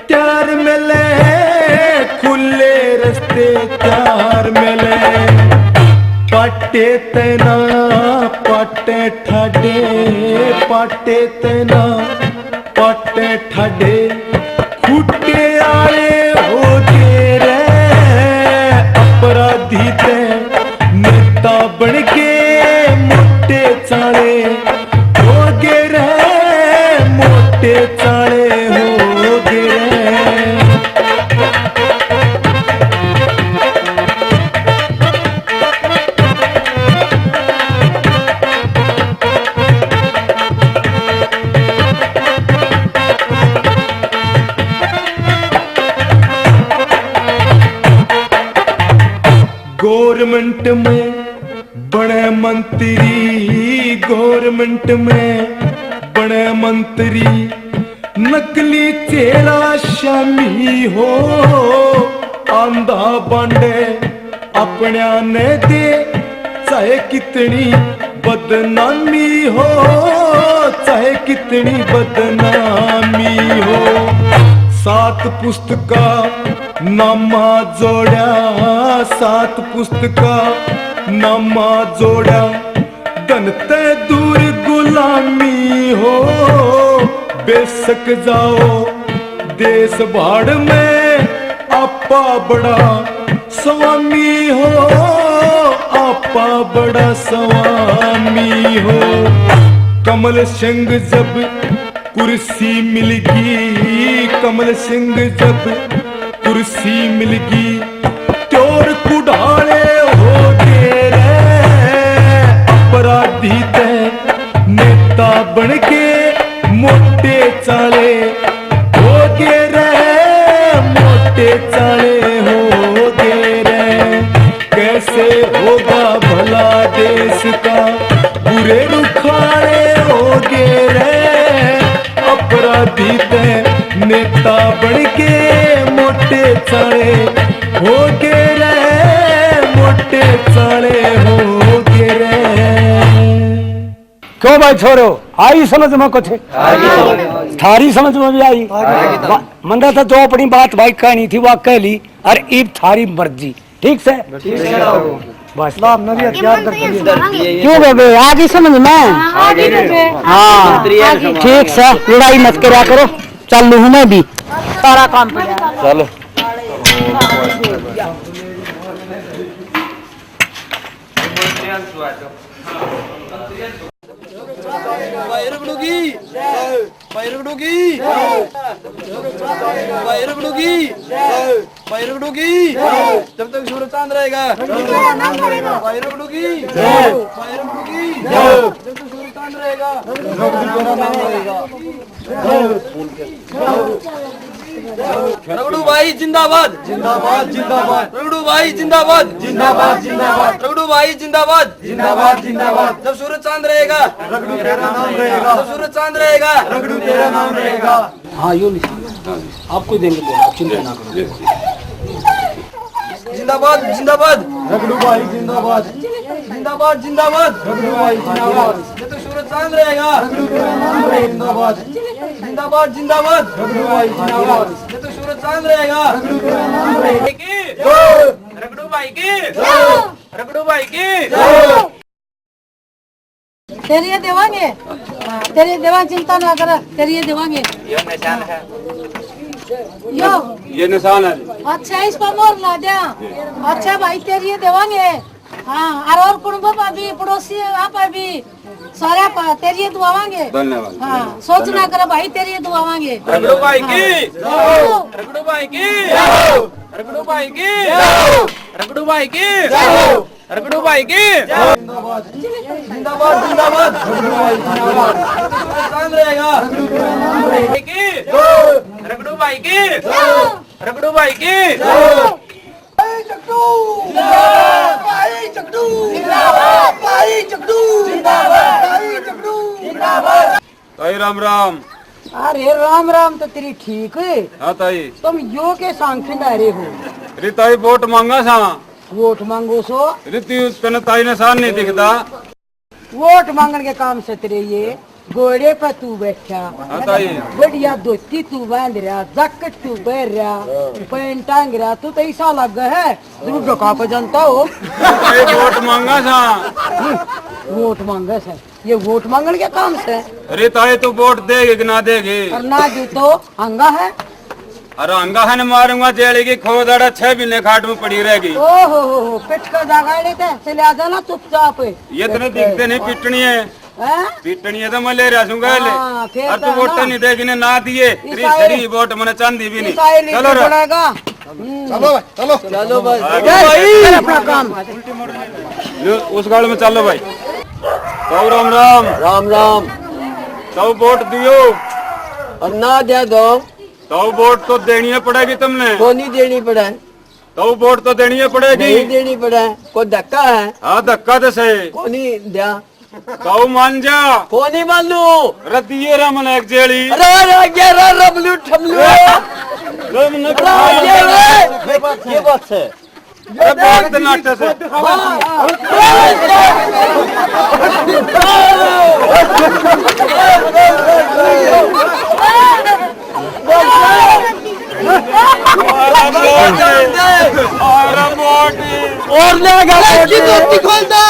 त्यार मिले, खुले रस्ते त्यार मिले। पाटे तेना पाटे ठाडे, पाटे तेना पाटे ठाडे, फूटे आए हो तेरे अपराधी थे नेता बन के मोटे चाले हो गे रे, मोटे चाले हो गे रे। गवर्नमेंट में बड़े मंत्री, गवर्नमेंट में बड़े मंत्री, नकली चेहरा शामी हो आंधा बांडे अपने ने दे, चाहे कितनी बदनामी हो, चाहे कितनी बदनामी हो। 7 पुस्तका नामा जोड़ा, 7 पुस्तका नामा जोड़ा, गनते दूर गुलामी हो बेशक जाओ देश भाड़ में आपा बड़ा स्वामी हो, आपा बड़ा स्वामी हो। कमल सिंह जब कुर्सी मिलगी, कमल सिंह जब कुर्सी मिलगी, चोर कुढ़ाले हो तेरे अपराधी थे नेता बन के मोटे चाले हो गे रे, मोटे चाले हो गे रे। कैसे होगा भला देश का बुरे रुखाड़े हो गे रे, अपराधी थे नेता बन के मोटे चाले हो गे रे, मोटे चाले हो गे रे। क्यों भाई छोरो, आई समझ में कुछ? थारी समझ में भी आई? मंदा था तो अपनी बात भाई कहनी थी वो कह ली, और ईब थारी मर्जी, ठीक से बस। क्यों बेबे आ गई समझ में? हाँ ठीक से, लड़ाई मत करा करो, चल लू मैं भी सारा काम चलो। जब तक सूरज चांद रहेगा जब तक सूरज चांद रहेगा रगड़ू भाई जिंदाबाद, जिंदाबाद जिंदाबाद। रगड़ू भाई जिंदाबाद, जिंदाबाद जिंदाबाद। रगड़ू भाई जिंदाबाद, जिंदाबाद जिंदाबाद। जब सूरज चांद रहेगा रगड़ू तेरा नाम रहेगा, जब सूरज चांद रहेगा रगड़ू तेरा नाम रहेगा। हाँ यो आपको देंगे, आप चिंता ना करो। जिंदाबाद जिंदाबाद रगड़ू भाई जिंदाबाद जिंदाबाद जिंदाबाद रगड़ू भाई जिंदाबाद ये तो सूरज चांद रहेगा जिंदाबाद जिंदाबाद जिंदाबाद रगड़ू भाई जिंदाबाद ये तो सूरज चांद रहेगा रगड़ू भाई की रगड़ू भाई की तेरी ये देवांगे तेरी देवा चिंता ना कर तेरी ये देवांगे ये निशान है यो ये निशान है अच्छा इस पर मोर ला दिया अच्छा भाई तेरी ये देवांगे हाँ और कुटुंब पर भी पड़ोसी आप भी सारा तेरी ये दुआवांगे धन्यवाद हाँ सोच ना कर भाई तेरी ये दुआवांगे रगड़ू भाई की रगड़ू भाई की रगड़ू भाई की रगड़ू भाई की रगड़ू भाई की जिंदाबाद जिंदाबाद रगड़ू भाई जिंदाबाद चांद रहेगा रगड़ू भाई की रगड़ू भाई की ताई राम राम। अरे राम राम तो तेरी ठीक है। हाँ ताई तुम यो के सांख्य डारे हो रे ताई वोट मांगा सा वोट मांगो सो रीति उसने ताई निशान नहीं दिखता। वोट मांगने के काम से तेरे ये घोड़े पर तू बैठा हाँ ताई बढ़िया धोती तू बांध रहा जैकेट तू पहन रहा पैंट टांग रहा तू तो ऐसा लग है जरूर डका को जानता हो। ताई वोट मांगा सा वोट मांगे से ये वोट मांगने के काम से अरे ताई तू वोट देगी कि ना देगी और ना दे तो हंगा है। अरे अंगा है न मारूंगा जेलेगी खोदड़ा 6 महीने खाट में पड़ी रहेगी। ओहो हो पिट कर जगा लेते चले आ जाना चुपचाप। ये तो दिखते नहीं पिटनी है हैं? पिटनी है तो मैं ले रहा सूंगा हाँ, फिर और तू तो वोट ना। नहीं देगी ने ना दिए ईसाई- तेरी वोट मैंने चांदी भी नहीं। ईसाई चलो रे बनेगा। चलो भाई चलो चलो बस कर अपना काम। लो, उस गाड़ी में चलो भाई। तो राम राम राम राम तो वोट दियो और ना दे दो तो वोट तो देनी है पड़ेगी तुमने तो नहीं देनी पड़े तो वोट तो देनी है पड़ेगी। नहीं देनी पड़े कोई धक्का है हाँ धक्का तो सही को नहीं दिया तो मान जा को नहीं मानू रद्दिए रा मन एक जेली अरे अरे अरे रबलू ठमलू ये बात है वोट नाट्य से और लेगा खोल दो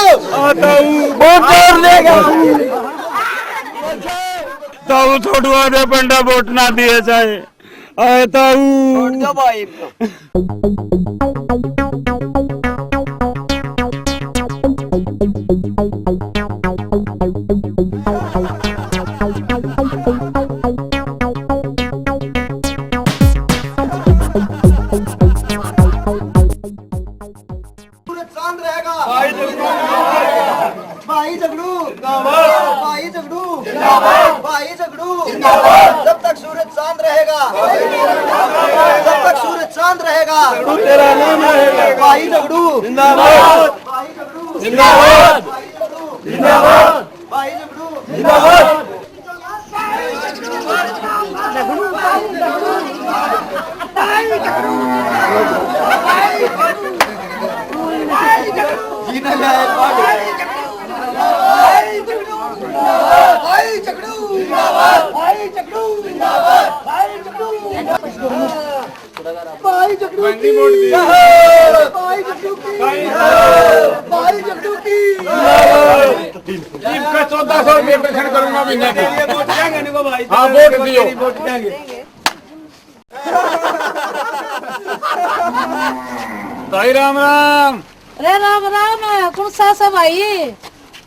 और लेगा ताऊ छोड़वा दे पंडा वोट ना दिए चाहे आए ताऊ भाई चांद रहेगा भाई झगड़ू भाई झगड़ू भाई झगड़ू जब तक सूरज चांद रहेगा जब तक सूरज चांद रहेगा तेरा नाम रहेगा भाई झगड़ू जिंदाबाद भाई झगड़ू जिंदाबाद जिंदाबाद भाई झगड़ू जिंदाबाद इसका 1400 रुपये पेंशन करूंगा महीने की। हाँ वोट दियो। ताई राम राम अरे राम राम कौन सा सब भाई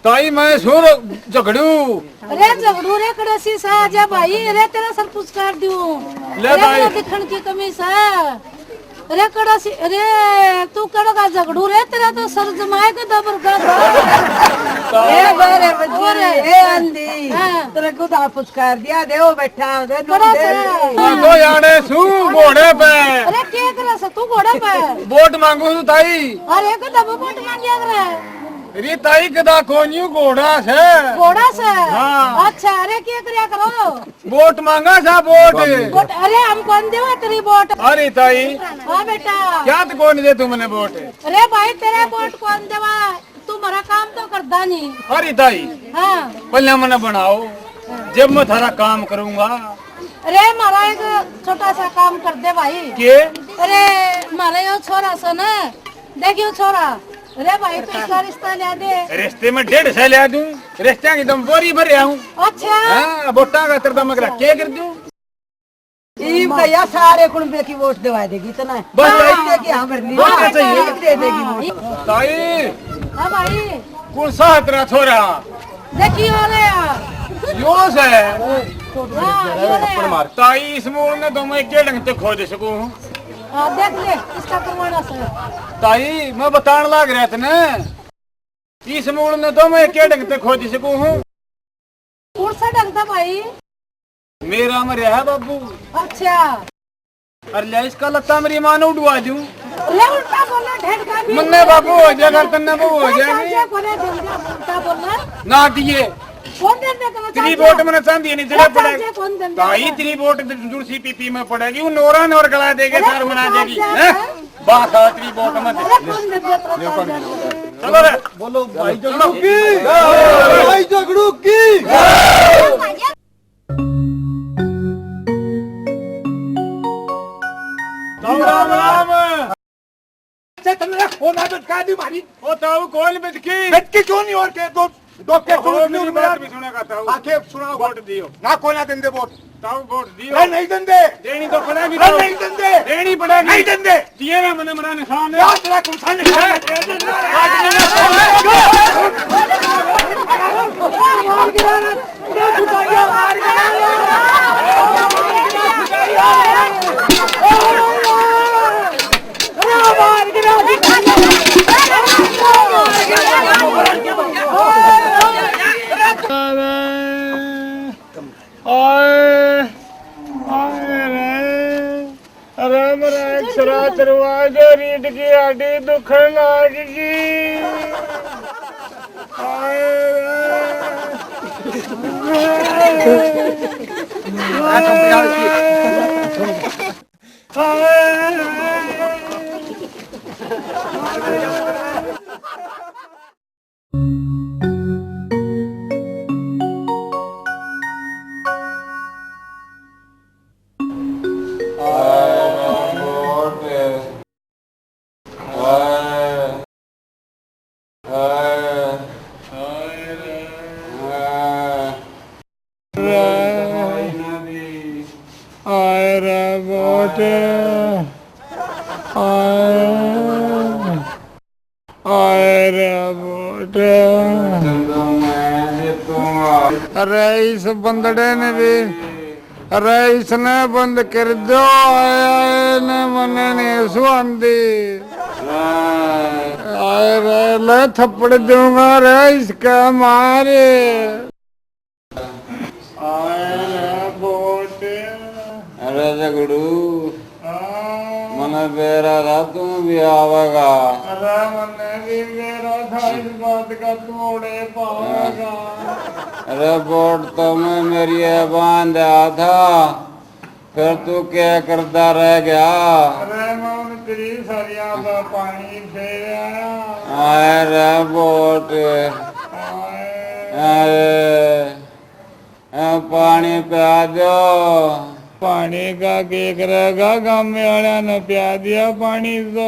ताई मैं सुर झगड़ू अरे झगड़ू रे कड़सी सा आजा भाई अरे तेरा सर पुरस्कार दूं ले अरे भाई। तेरा दिखण की कमी सा अरे कड़सी अरे तू कड़गा झगड़ू रे तेरा तो सर जमाए के दबर का ए बारे बजूरे ए अंधी हाँ। तेरे को तो पुरस्कार दिया देओ बैठा दे कड़ा सा तो याने सू घोड़े पे अरे क्या करे सा तू घोड़ा पे वोट मांगू ताई अरे को दबो वोट मांगिया करे री ताई कदा कोन्यू घोड़ा से घोड़ा से हाँ। अच्छा अरे क्या करया करो वोट मांगा सा वोट वोट अरे हम कौन देवा तेरी वोट अरे ताई हाँ बेटा क्या तो कौन दे तुमने वोट अरे भाई तेरे वोट कौन देवा तू मेरा काम तो करता नहीं अरे ताई हाँ पहले मैंने बनाओ जब मैं थारा काम करूंगा अरे मारा एक छोटा सा काम कर दे भाई के अरे मारा यो छोरा सा ना देखियो छोरा अरे भाई तू इसका रिश्ता ले दे रिश्ते में 1.5 ले दूं रिश्ते की तुम बोरी भर हूँ अच्छा हाँ वोटा का तरदा मगरा क्या कर दूं टीम भैया सारे कुंबे की वोट दिवा देगी इतना बस ऐसे कि हमारे लिए हाँ, चाहिए। दे देगी वोट। ताई हाँ भाई कौन सा तेरा छोरा देखियो रे यो से हाँ यो रे ताई इस मूल ने तो मैं के ढंग से खोज सकूं हाँ देख ले इसका करवाना से ताई मैं बताने लग रहा था ना इस मूल ने तो मैं के ढंग से खोज सकूं हूँ कौन सा ढंग था भाई मेरा मरिया है बाबू अच्छा अरे ले इसका लत्ता मेरी मां ने उड़वा दूं ले उल्टा बोलना ढेर का भी मुन्ने बाबू हो जाएगा तन्ने बाबू हो जाएगी कोने उल्टा बोलना ना दिए कौन देने का तेरी वोट मैंने चांदी नहीं जरा कौन पड़ेगा देने ताई तेरी वोट जुड़सी पीपी में पड़ेगी वो नोरा नोर गला देगे सार मना देगी हैं? बात है तेरी वोट मत अरे कौन दे दिया चलो रे बोलो भाई झगड़ू की भाई झगड़ू की राम राम तुमने होना तो का दी मारी ओ ताऊ कौन बिटकी बेटकी क्यों नहीं और के तो डॉक्टर ओ मेरी बात भी सुनेगा ताऊ आके सुनाओ वोट दियो ना कोना देंदे वोट ताऊ वोट दियो नहीं देंदे देनी तो पड़ेगी अरे नहीं देंदे देनी पड़ेगी नहीं देंदे दिए ना मैंने मना निशान है यार तेरा कौन सा निशान दरवाजा रीट की हड्डी दुखन लगेगी अरे इस बंदड़े ने भी अरे इसने बंद कर दो आया ने मने नहीं सुआंदी अरे ले थप्पड़ दूंगा रे इसका मारे अरे झगड़ू मने बेरा था तुम भी आवेगा अरे मने भी मेरा था इस बात का तोड़े पाएगा अरे वोट तो मैं मेरी बांधा था फिर तू क्या करता रह गया अरे मैं तेरी सरिया का पानी फेरा अरे वोट पानी पिया दो पानी का के करेगा गाँव वाला ने पिया दिया पानी तो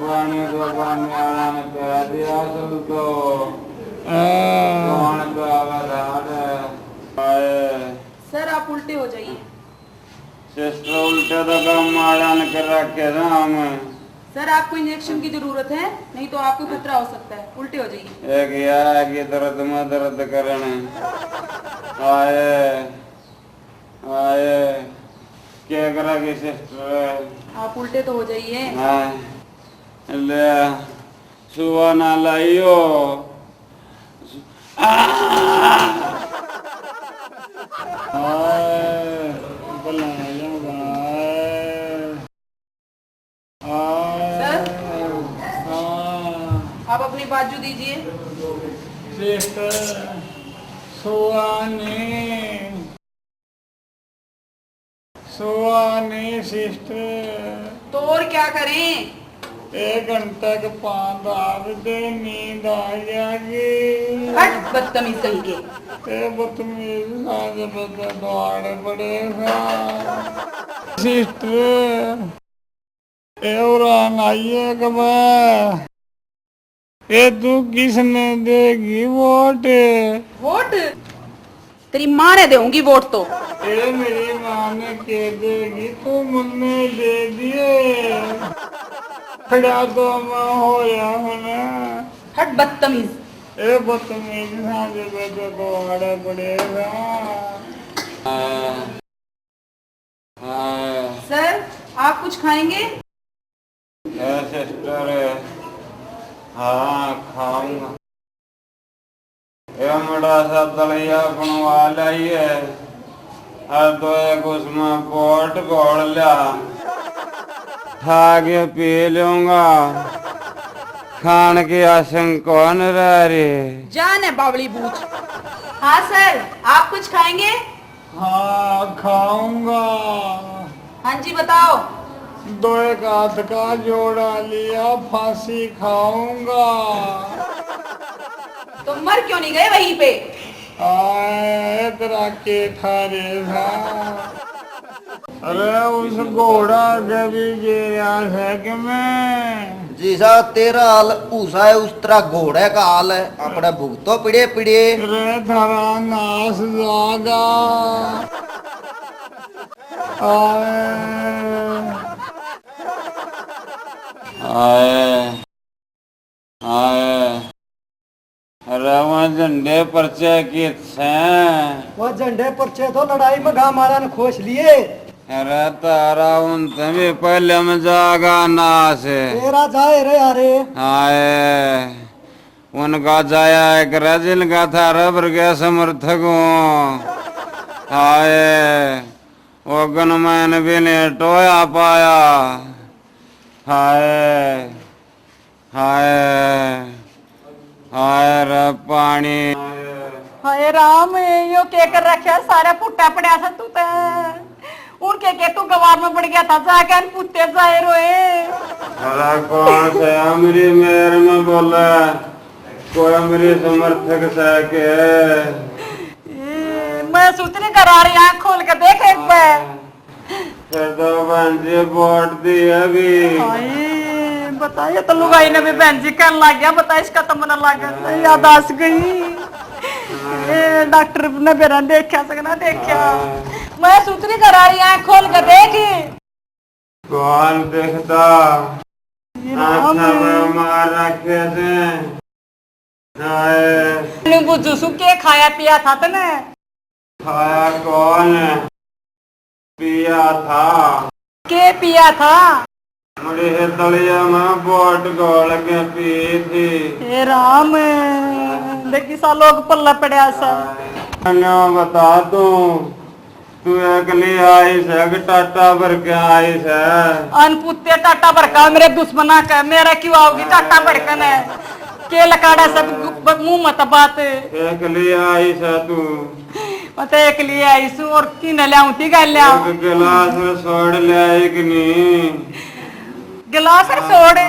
पानी तो गाँव वाला ने पिया दिया सुन तो सर आप उल्टे हो जाइए सिस्टर उल्टे तो गाँव वाला ने कर रखे था हमें सर आपको इंजेक्शन की जरूरत है नहीं तो आपको खतरा हो सकता है उल्टे हो जाइए एक ये दर्द में दर्द करने आए आए क्या करेगी सिस्टर आप उल्टे तो हो जाइए ले सुबह ना लाइयो सर आप सुहानी सिस्टर तो और क्या करें? 1 घंटे के 5 दे नींद आ जाएगी। हट बदतमीज कहीं के। बदतमीज आज बता दौड़ पड़ेगा सिस्टर। एवरान आइए कब ये तू किसने देगी वोट? वोट तेरी माँ ने दूंगी वोट तो। ये मेरी माँ ने कह देगी तू मुझे दे दिए खड़ा तो मैं होया होना। हट बदतमीज। ए बदतमीज सांझ बजे दौड़ पड़ेगा। सर आप कुछ खाएंगे? सिस्टर हाँ खाऊंगा। ये बड़ा सा दलिया बनवा लाइए और तो एक उसमें पोट घोल लिया खा के पी लूंगा। खान की आशंका कौन रह रही? जान है बावली बूझ। हाँ सर आप कुछ खाएंगे? हाँ खाऊंगा। हाँ जी बताओ। 2 हाथ का जोड़ा लिया फांसी खाऊंगा। तो मर क्यों नहीं गए वहीं पे? इधर के ठारे था। अरे उस घोड़ा के भी गिरा है कि मैं। जी साहब तेरा हाल ऊसा है उस तरह घोड़े का हाल है। अपने भुगतो पिड़े पिड़े। रे थारा नाश जागा। आए आए अरे वहाँ झंडे पर्चे की वो झंडे पर्चे तो लड़ाई में गा मारा ने खोस लिए। अरे तारा उन तभी पहले में जागा ना से तेरा जाए रे यारे। आए उनका जाया एक रजिल का था रबर के समर्थकों। आए वो गनमैन भी ने टोया पाया। हाय हाय हाय रे पानी। हाय राम यो के कर रखा सारा पुट्टा पड़ा था तू तो। उनके के तू गवार में पड़ गया था जाके पुत्ते जाए रोए। अरे कौन से अमरी मेर में बोला कोई अमरी समर्थक से के मैं सूत्री करा रही आँख खोल के देख एक बार। फिर तो बहन जी वोट दी अभी। बताइए तो लुगाई ने भी बहन जी कहने लग गया। बता इसका तो मन लगा याद आस गई। डॉक्टर ने मेरा देखा सकना देखा। मैं सूत्री करा रही आँख खोल के देखी। कौन देखता मार रखे थे। बुझू सुखे खाया पिया था तने। खाया कौन पिया था? के पिया था? मुझे दलिया में बोट गोल के पी थी। हे राम देखी सा लोग पल्ला पड़ा सा। बता तू अगली आई से टाटा भर के आई से। अनपुत्ते टाटा भर का मेरे दुश्मना का मेरा क्यों आओगी टाटा भर का ने के लकाड़ा सब मुंह मत बात। अगली आई से तू मत एक लिए आई सु और की न लाऊं थी गल लाऊं। एक गिलास छोड़ ले आई कि नहीं? गिलास छोड़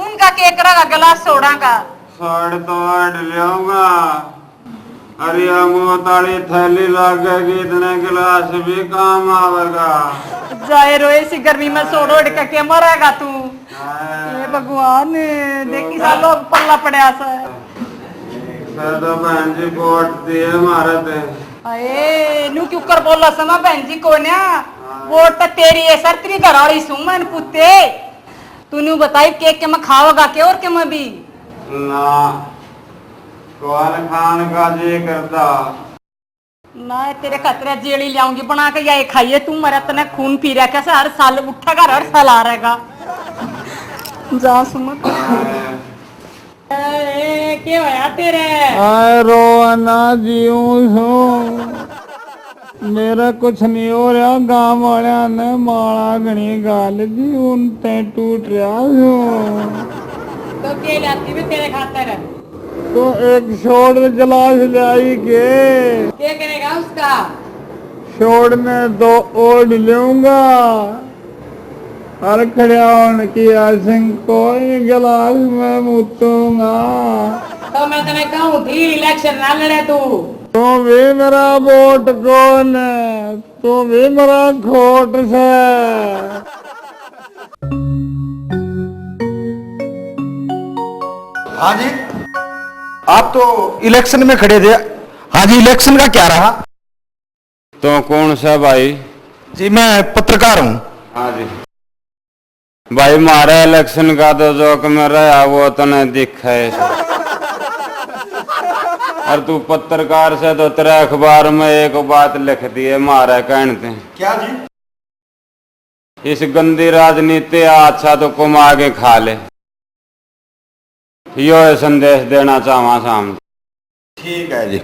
उनका केकरा का गिलास छोड़ांगा। छोड़ तो ऐड लियाऊंगा। अरे मोताली थैली लगेगी इतने गिलास भी काम आवेगा। जाए रो ऐसी गर्मी में सोड़ ओढ़ के मरेगा तू। ये भगवान देखी सा लोग पल्ला पड़ा सा। तो बहन जी वोट दिए हमारे थे। अरे नू क्यों कर बोला समा बहन जी को ना वोट तो तेरी है सर तेरी घरवाली सू मन पुत्ते। तूने बताई केक के मैं खाओगा के और के मैं भी ना कौन खान का जी करता ना तेरे खतरे जेली लाऊंगी बना के ये खाइए तू मरा तने खून पी रहा कैसे हर साल उठेगा हर साल आ रहेगा। जा सुमत क्या होया तेरे? रोना जीऊं सो मेरा कुछ नहीं हो रहा। गांव वाले ने माला घनी गाल दी उनते टूट रहा सो। तो के लाती भी तेरे खातर तो एक छोड़ गिलास लाई के क्या करेगा उसका? छोड़ में 2 ओढ़ लूंगा और खड़ियावन की सिंह कोई गिलास में मुतूंगा। तो मैं तुम्हें कहूँ थी इलेक्शन ना लड़े तू। तू भी मेरा वोट कौन है, तू भी मेरा खोट से। हाँ जी, आप तो इलेक्शन में खड़े थे। हाँ जी, इलेक्शन का क्या रहा? तो कौन सा भाई? जी मैं पत्रकार हूँ। हाँ जी भाई, मारे इलेक्शन का तो जोक में रहा वो तो नहीं दिखा है। और तू पत्रकार से तो तेरे अखबार में एक बात लिख दी है मारे कहते। क्या जी? इस गंदी राजनीति अच्छा तो कमा के खा ले, यो संदेश देना चाहवा सामने। ठीक है जी।